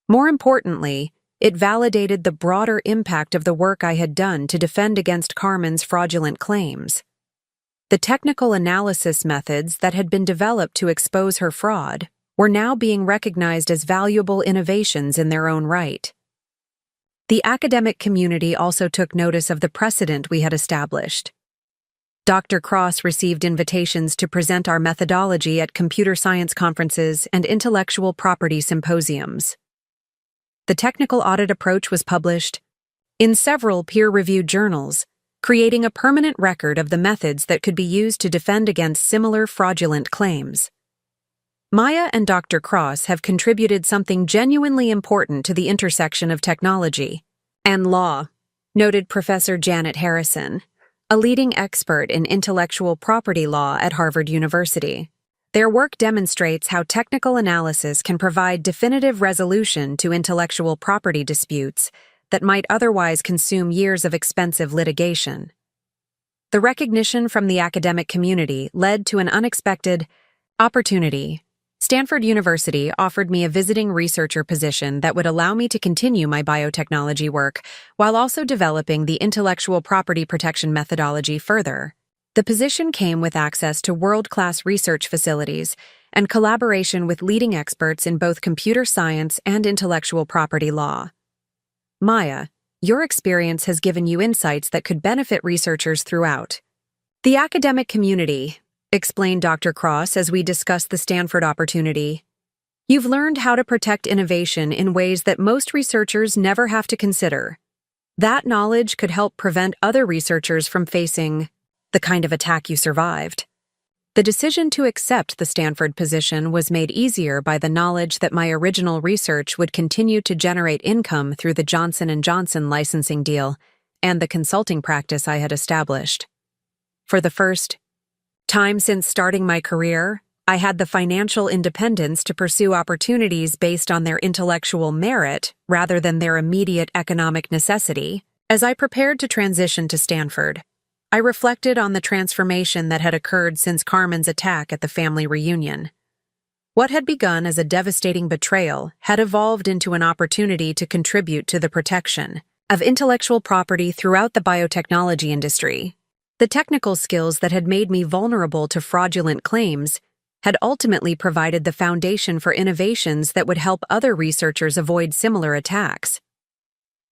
More importantly, it validated the broader impact of the work I had done to defend against Carmen's fraudulent claims. The technical analysis methods that had been developed to expose her fraud were now being recognized as valuable innovations in their own right. The academic community also took notice of the precedent we had established. Dr. Cross received invitations to present our methodology at computer science conferences and intellectual property symposiums. The technical audit approach was published in several peer-reviewed journals, creating a permanent record of the methods that could be used to defend against similar fraudulent claims. Maya and Dr. Cross have contributed something genuinely important to the intersection of technology and law, noted Professor Janet Harrison, a leading expert in intellectual property law at Harvard University. Their work demonstrates how technical analysis can provide definitive resolution to intellectual property disputes that might otherwise consume years of expensive litigation. The recognition from the academic community led to an unexpected opportunity. Stanford University offered me a visiting researcher position that would allow me to continue my biotechnology work while also developing the intellectual property protection methodology further. The position came with access to world-class research facilities and collaboration with leading experts in both computer science and intellectual property law. Maya, your experience has given you insights that could benefit researchers throughout the academic community, explained Dr. Cross as we discussed the Stanford opportunity. You've learned how to protect innovation in ways that most researchers never have to consider. That knowledge could help prevent other researchers from facing the kind of attack you survived. The decision to accept the Stanford position was made easier by the knowledge that my original research would continue to generate income through the Johnson & Johnson licensing deal and the consulting practice I had established. For the first time since starting my career, I had the financial independence to pursue opportunities based on their intellectual merit rather than their immediate economic necessity. As I prepared to transition to Stanford, I reflected on the transformation that had occurred since Carmen's attack at the family reunion. What had begun as a devastating betrayal had evolved into an opportunity to contribute to the protection of intellectual property throughout the biotechnology industry. The technical skills that had made me vulnerable to fraudulent claims had ultimately provided the foundation for innovations that would help other researchers avoid similar attacks.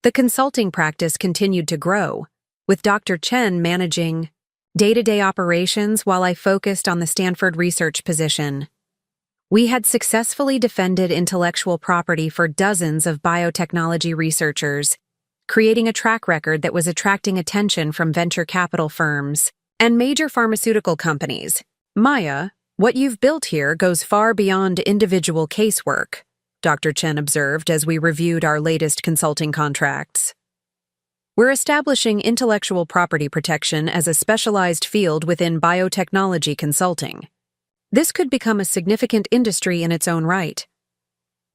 The consulting practice continued to grow, with Dr. Chen managing day-to-day operations while I focused on the Stanford research position. We had successfully defended intellectual property for dozens of biotechnology researchers, creating a track record that was attracting attention from venture capital firms and major pharmaceutical companies. Maya, what you've built here goes far beyond individual casework, Dr. Chen observed as we reviewed our latest consulting contracts. We're establishing intellectual property protection as a specialized field within biotechnology consulting. This could become a significant industry in its own right.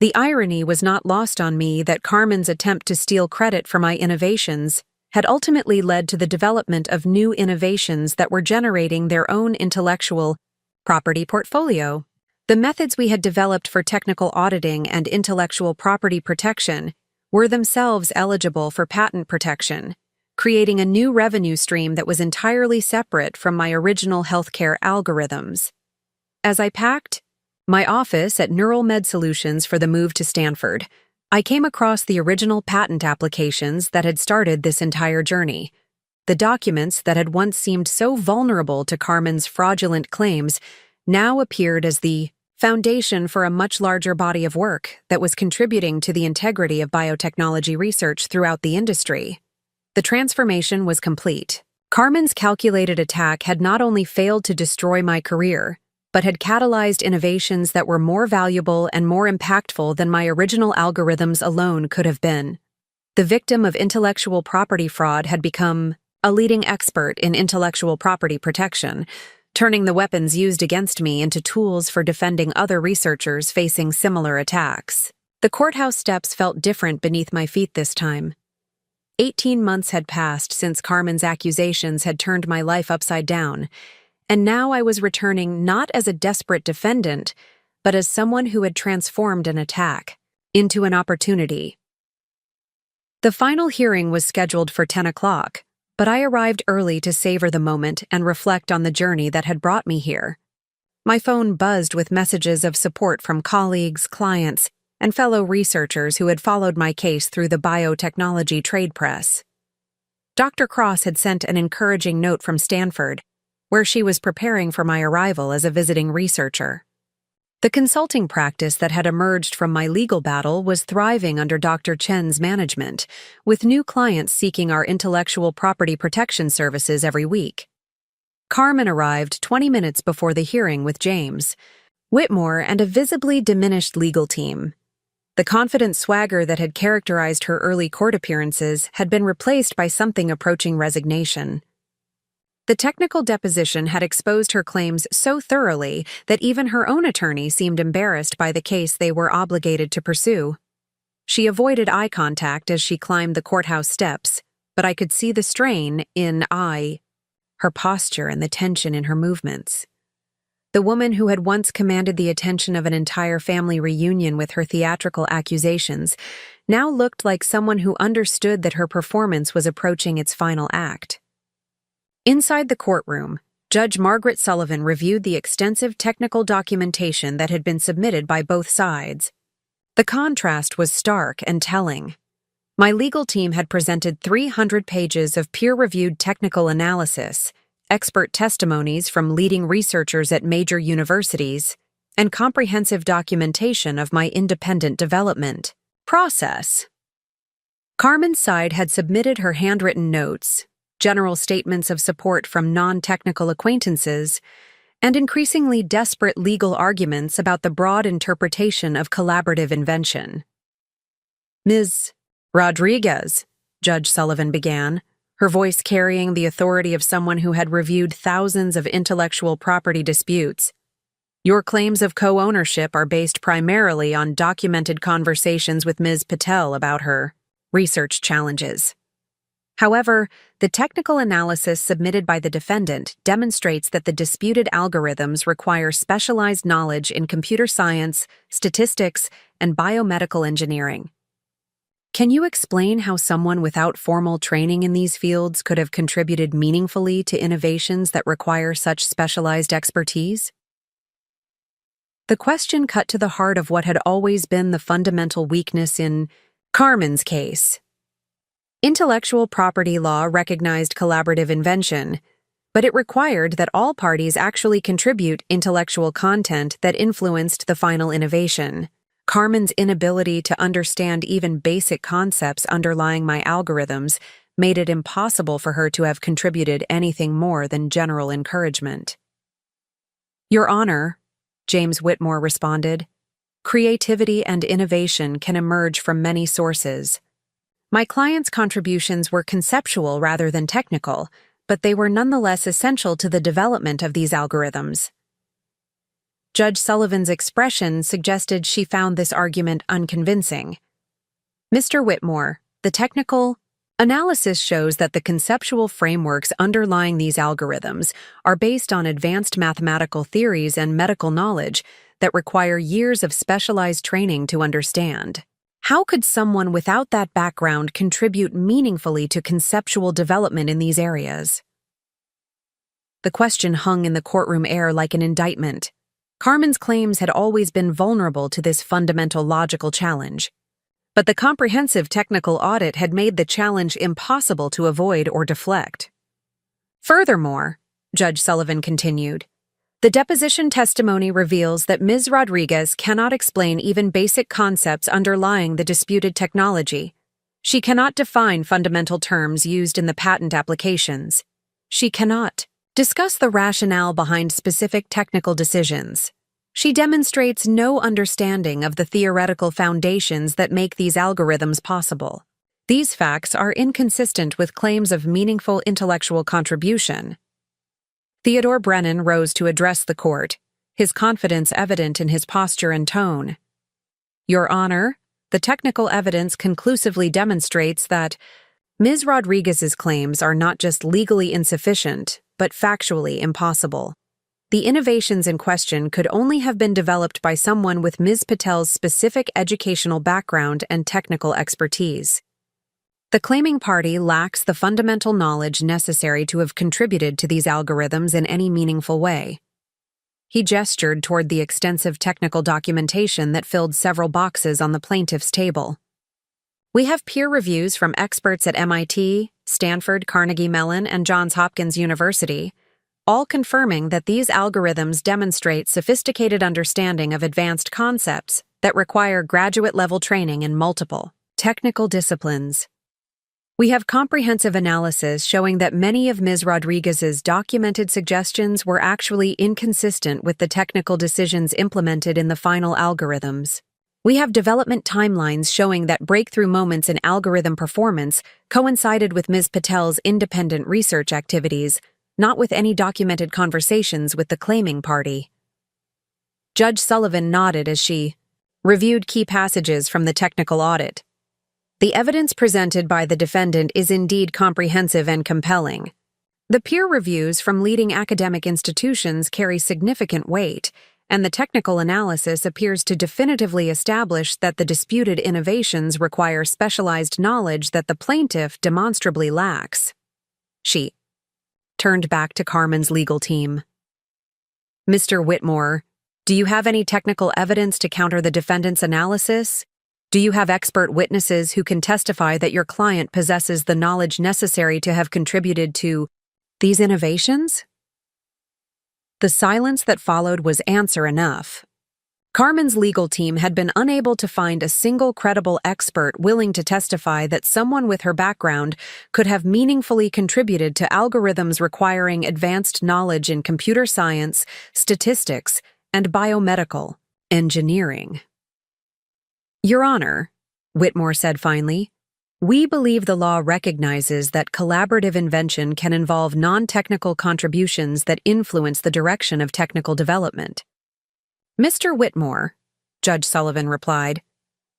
The irony was not lost on me that Carmen's attempt to steal credit for my innovations had ultimately led to the development of new innovations that were generating their own intellectual property portfolio. The methods we had developed for technical auditing and intellectual property protection were themselves eligible for patent protection, creating a new revenue stream that was entirely separate from my original healthcare algorithms. As I packed my office at Neural Med Solutions for the move to Stanford, I came across the original patent applications that had started this entire journey. The documents that had once seemed so vulnerable to Carmen's fraudulent claims now appeared as the foundation for a much larger body of work that was contributing to the integrity of biotechnology research throughout the industry. The transformation was complete. Carmen's calculated attack had not only failed to destroy my career, but had catalyzed innovations that were more valuable and more impactful than my original algorithms alone could have been. The victim of intellectual property fraud had become a leading expert in intellectual property protection, turning the weapons used against me into tools for defending other researchers facing similar attacks. The courthouse steps felt different beneath my feet this time. 18 months had passed since Carmen's accusations had turned my life upside down, and now I was returning not as a desperate defendant, but as someone who had transformed an attack into an opportunity. The final hearing was scheduled for 10 o'clock, but I arrived early to savor the moment and reflect on the journey that had brought me here. My phone buzzed with messages of support from colleagues, clients, and fellow researchers who had followed my case through the biotechnology trade press. Dr. Cross had sent an encouraging note from Stanford, where she was preparing for my arrival as a visiting researcher. The consulting practice that had emerged from my legal battle was thriving under Dr. Chen's management, with new clients seeking our intellectual property protection services every week. Carmen arrived 20 minutes before the hearing with James Whitmore and a visibly diminished legal team. The confident swagger that had characterized her early court appearances had been replaced by something approaching resignation. The technical deposition had exposed her claims so thoroughly that even her own attorney seemed embarrassed by the case they were obligated to pursue. She avoided eye contact as she climbed the courthouse steps, but I could see the strain in her posture and the tension in her movements. The woman who had once commanded the attention of an entire family reunion with her theatrical accusations now looked like someone who understood that her performance was approaching its final act. Inside the courtroom, Judge Margaret Sullivan reviewed the extensive technical documentation that had been submitted by both sides. The contrast was stark and telling. My legal team had presented 300 pages of peer-reviewed technical analysis, expert testimonies from leading researchers at major universities, and comprehensive documentation of my independent development process. Carmen's side had submitted her handwritten notes, general statements of support from non-technical acquaintances, and increasingly desperate legal arguments about the broad interpretation of collaborative invention. "Ms. Rodriguez," Judge Sullivan began, her voice carrying the authority of someone who had reviewed thousands of intellectual property disputes. "Your claims of co-ownership are based primarily on documented conversations with Ms. Patel about her research challenges. However, the technical analysis submitted by the defendant demonstrates that the disputed algorithms require specialized knowledge in computer science, statistics, and biomedical engineering. Can you explain how someone without formal training in these fields could have contributed meaningfully to innovations that require such specialized expertise?" The question cut to the heart of what had always been the fundamental weakness in Carmen's case. Intellectual property law recognized collaborative invention, but it required that all parties actually contribute intellectual content that influenced the final innovation. Carmen's inability to understand even basic concepts underlying my algorithms made it impossible for her to have contributed anything more than general encouragement. "Your Honor," James Whitmore responded, "creativity and innovation can emerge from many sources. My client's contributions were conceptual rather than technical, but they were nonetheless essential to the development of these algorithms." Judge Sullivan's expression suggested she found this argument unconvincing. "Mr. Whitmore, the technical analysis shows that the conceptual frameworks underlying these algorithms are based on advanced mathematical theories and medical knowledge that require years of specialized training to understand. How could someone without that background contribute meaningfully to conceptual development in these areas?" The question hung in the courtroom air like an indictment. Carmen's claims had always been vulnerable to this fundamental logical challenge, but the comprehensive technical audit had made the challenge impossible to avoid or deflect. "Furthermore," Judge Sullivan continued, "the deposition testimony reveals that Ms. Rodriguez cannot explain even basic concepts underlying the disputed technology. She cannot define fundamental terms used in the patent applications. She cannot discuss the rationale behind specific technical decisions. She demonstrates no understanding of the theoretical foundations that make these algorithms possible. These facts are inconsistent with claims of meaningful intellectual contribution." Theodore Brennan rose to address the court, his confidence evident in his posture and tone. Your Honor, the technical evidence conclusively demonstrates that Ms. Rodriguez's claims are not just legally insufficient, but factually impossible. The innovations in question could only have been developed by someone with Ms. Patel's specific educational background and technical expertise. The claiming party lacks the fundamental knowledge necessary to have contributed to these algorithms in any meaningful way. He gestured toward the extensive technical documentation that filled several boxes on the plaintiff's table. We have peer reviews from experts at MIT, Stanford, Carnegie Mellon, and Johns Hopkins University, all confirming that these algorithms demonstrate sophisticated understanding of advanced concepts that require graduate-level training in multiple technical disciplines. We have comprehensive analysis showing that many of Ms. Rodriguez's documented suggestions were actually inconsistent with the technical decisions implemented in the final algorithms. We have development timelines showing that breakthrough moments in algorithm performance coincided with Ms. Patel's independent research activities, not with any documented conversations with the claiming party. Judge Sullivan nodded as she reviewed key passages from the technical audit. The evidence presented by the defendant is indeed comprehensive and compelling. The peer reviews from leading academic institutions carry significant weight, and the technical analysis appears to definitively establish that the disputed innovations require specialized knowledge that the plaintiff demonstrably lacks. She turned back to Carmen's legal team. Mr. Whitmore, do you have any technical evidence to counter the defendant's analysis? Do you have expert witnesses who can testify that your client possesses the knowledge necessary to have contributed to these innovations? The silence that followed was answer enough. Carmen's legal team had been unable to find a single credible expert willing to testify that someone with her background could have meaningfully contributed to algorithms requiring advanced knowledge in computer science, statistics, and biomedical engineering. Your Honor, Whitmore said finally, we believe the law recognizes that collaborative invention can involve non-technical contributions that influence the direction of technical development. Mr. Whitmore, Judge Sullivan replied,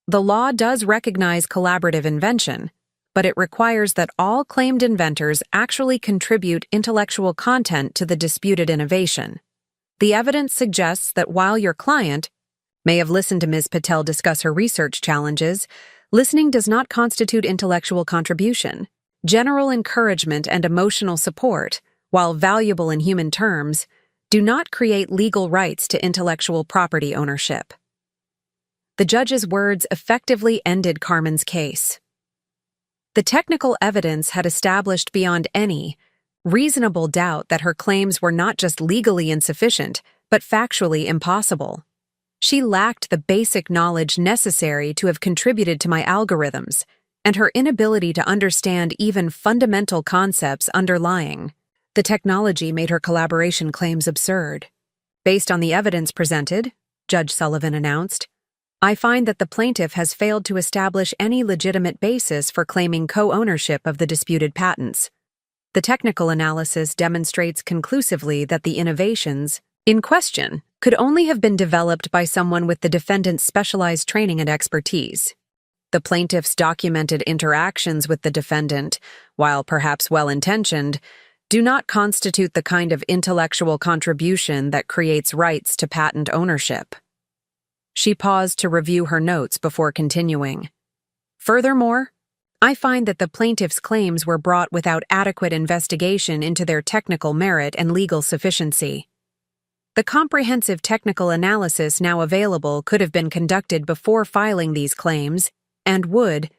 the law does recognize collaborative invention, but it requires that all claimed inventors actually contribute intellectual content to the disputed innovation. The evidence suggests that while your client may have listened to Ms. Patel discuss her research challenges, listening does not constitute intellectual contribution. General encouragement and emotional support, while valuable in human terms, do not create legal rights to intellectual property ownership. The judge's words effectively ended Carmen's case. The technical evidence had established beyond any reasonable doubt that her claims were not just legally insufficient, but factually impossible. She lacked the basic knowledge necessary to have contributed to my algorithms, and her inability to understand even fundamental concepts underlying the technology made her collaboration claims absurd. Based on the evidence presented, Judge Sullivan announced, I find that the plaintiff has failed to establish any legitimate basis for claiming co-ownership of the disputed patents. The technical analysis demonstrates conclusively that the innovations in question could only have been developed by someone with the defendant's specialized training and expertise. The plaintiff's documented interactions with the defendant, while perhaps well-intentioned, do not constitute the kind of intellectual contribution that creates rights to patent ownership. She paused to review her notes before continuing. Furthermore, I find that the plaintiff's claims were brought without adequate investigation into their technical merit and legal sufficiency. The comprehensive technical analysis now available could have been conducted before filing these claims and would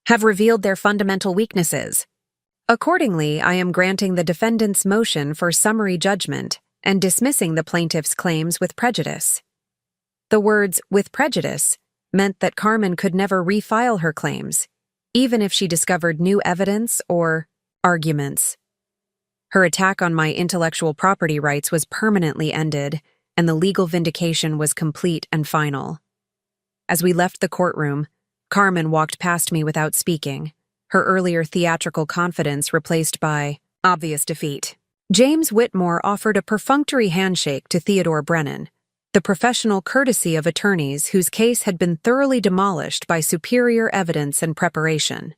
have revealed their fundamental weaknesses. Accordingly, I am granting the defendant's motion for summary judgment and dismissing the plaintiff's claims with prejudice. The words "with prejudice" meant that Carmen could never refile her claims, even if she discovered new evidence or arguments. Her attack on my intellectual property rights was permanently ended, and the legal vindication was complete and final. As we left the courtroom, Carmen walked past me without speaking, her earlier theatrical confidence replaced by obvious defeat. James Whitmore offered a perfunctory handshake to Theodore Brennan, the professional courtesy of attorneys whose case had been thoroughly demolished by superior evidence and preparation.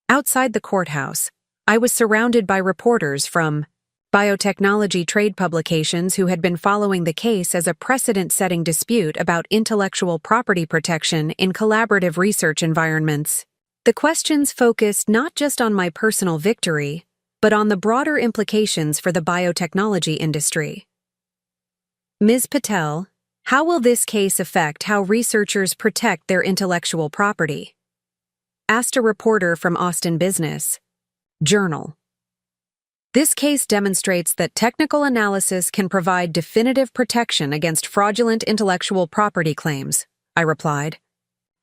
Outside the courthouse, I was surrounded by reporters from biotechnology trade publications who had been following the case as a precedent-setting dispute about intellectual property protection in collaborative research environments. The questions focused not just on my personal victory, but on the broader implications for the biotechnology industry. Ms. Patel, how will this case affect how researchers protect their intellectual property? Asked a reporter from Austin Business Journal. This case demonstrates that technical analysis can provide definitive protection against fraudulent intellectual property claims, I replied.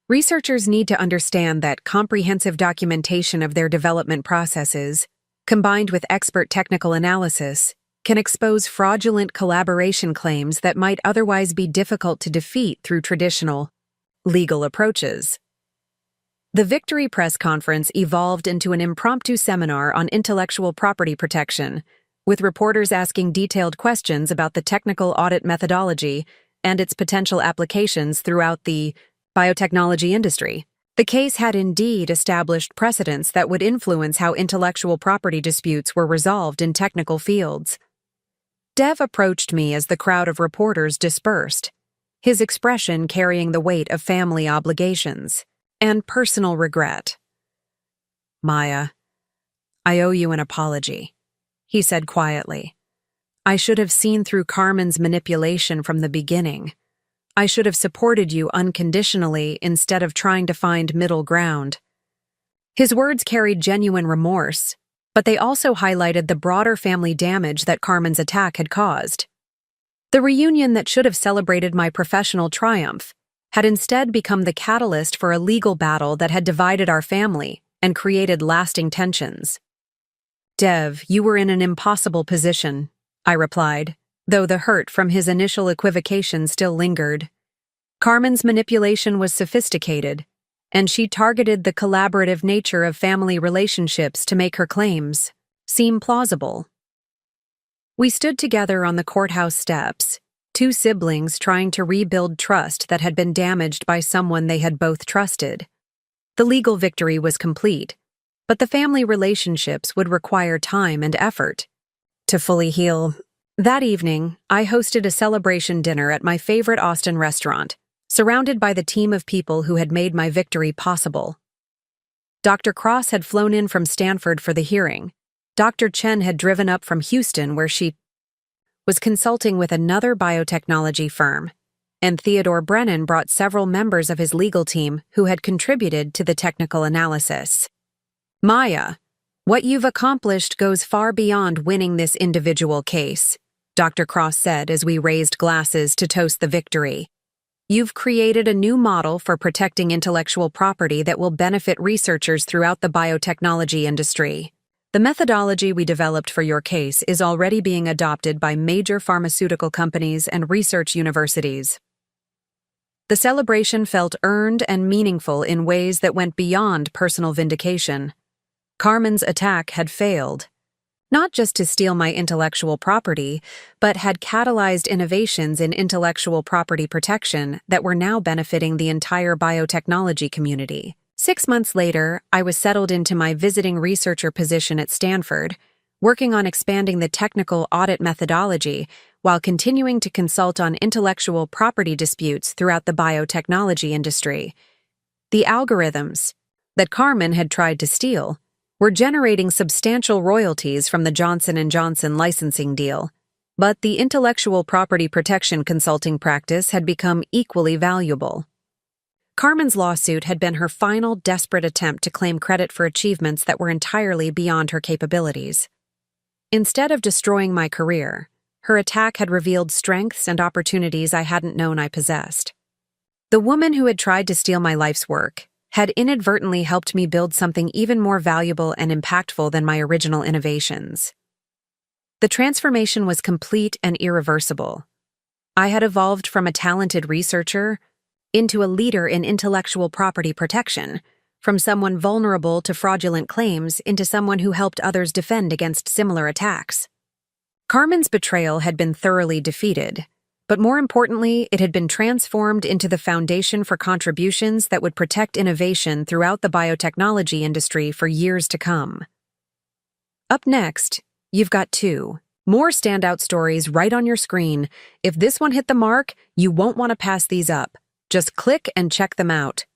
Researchers need to understand that comprehensive documentation of their development processes, combined with expert technical analysis, can expose fraudulent collaboration claims that might otherwise be difficult to defeat through traditional legal approaches. The Victory press conference evolved into an impromptu seminar on intellectual property protection, with reporters asking detailed questions about the technical audit methodology and its potential applications throughout the biotechnology industry. The case had indeed established precedents that would influence how intellectual property disputes were resolved in technical fields. Dev approached me as the crowd of reporters dispersed, his expression carrying the weight of family obligations and personal regret. "Maya, I owe you an apology," he said quietly. "I should have seen through Carmen's manipulation from the beginning. I should have supported you unconditionally instead of trying to find middle ground." His words carried genuine remorse, but they also highlighted the broader family damage that Carmen's attack had caused. The reunion that should have celebrated my professional triumph had instead become the catalyst for a legal battle that had divided our family and created lasting tensions. "Dev, you were in an impossible position," I replied, though the hurt from his initial equivocation still lingered. Carmen's manipulation was sophisticated, and she targeted the collaborative nature of family relationships to make her claims seem plausible. We stood together on the courthouse steps, two siblings trying to rebuild trust that had been damaged by someone they had both trusted. The legal victory was complete, but the family relationships would require time and effort to fully heal. That evening, I hosted a celebration dinner at my favorite Austin restaurant, surrounded by the team of people who had made my victory possible. Dr. Cross had flown in from Stanford for the hearing. Dr. Chen had driven up from Houston, where she was consulting with another biotechnology firm, and Theodore Brennan brought several members of his legal team who had contributed to the technical analysis. "Maya, what you've accomplished goes far beyond winning this individual case," Dr. Cross said as we raised glasses to toast the victory. "You've created a new model for protecting intellectual property that will benefit researchers throughout the biotechnology industry. The methodology we developed for your case is already being adopted by major pharmaceutical companies and research universities." The celebration felt earned and meaningful in ways that went beyond personal vindication. Carmen's attack had failed, not just to steal my intellectual property, but had catalyzed innovations in intellectual property protection that were now benefiting the entire biotechnology community. 6 months later, I was settled into my visiting researcher position at Stanford, working on expanding the technical audit methodology while continuing to consult on intellectual property disputes throughout the biotechnology industry. The algorithms that Carmen had tried to steal were generating substantial royalties from the Johnson & Johnson licensing deal, but the intellectual property protection consulting practice had become equally valuable. Carmen's lawsuit had been her final desperate attempt to claim credit for achievements that were entirely beyond her capabilities. Instead of destroying my career, her attack had revealed strengths and opportunities I hadn't known I possessed. The woman who had tried to steal my life's work had inadvertently helped me build something even more valuable and impactful than my original innovations. The transformation was complete and irreversible. I had evolved from a talented researcher into a leader in intellectual property protection, from someone vulnerable to fraudulent claims into someone who helped others defend against similar attacks. Carmen's betrayal had been thoroughly defeated, but more importantly, it had been transformed into the foundation for contributions that would protect innovation throughout the biotechnology industry for years to come. Up next, you've got 2 more standout stories right on your screen. If this one hit the mark, you won't want to pass these up. Just click and check them out.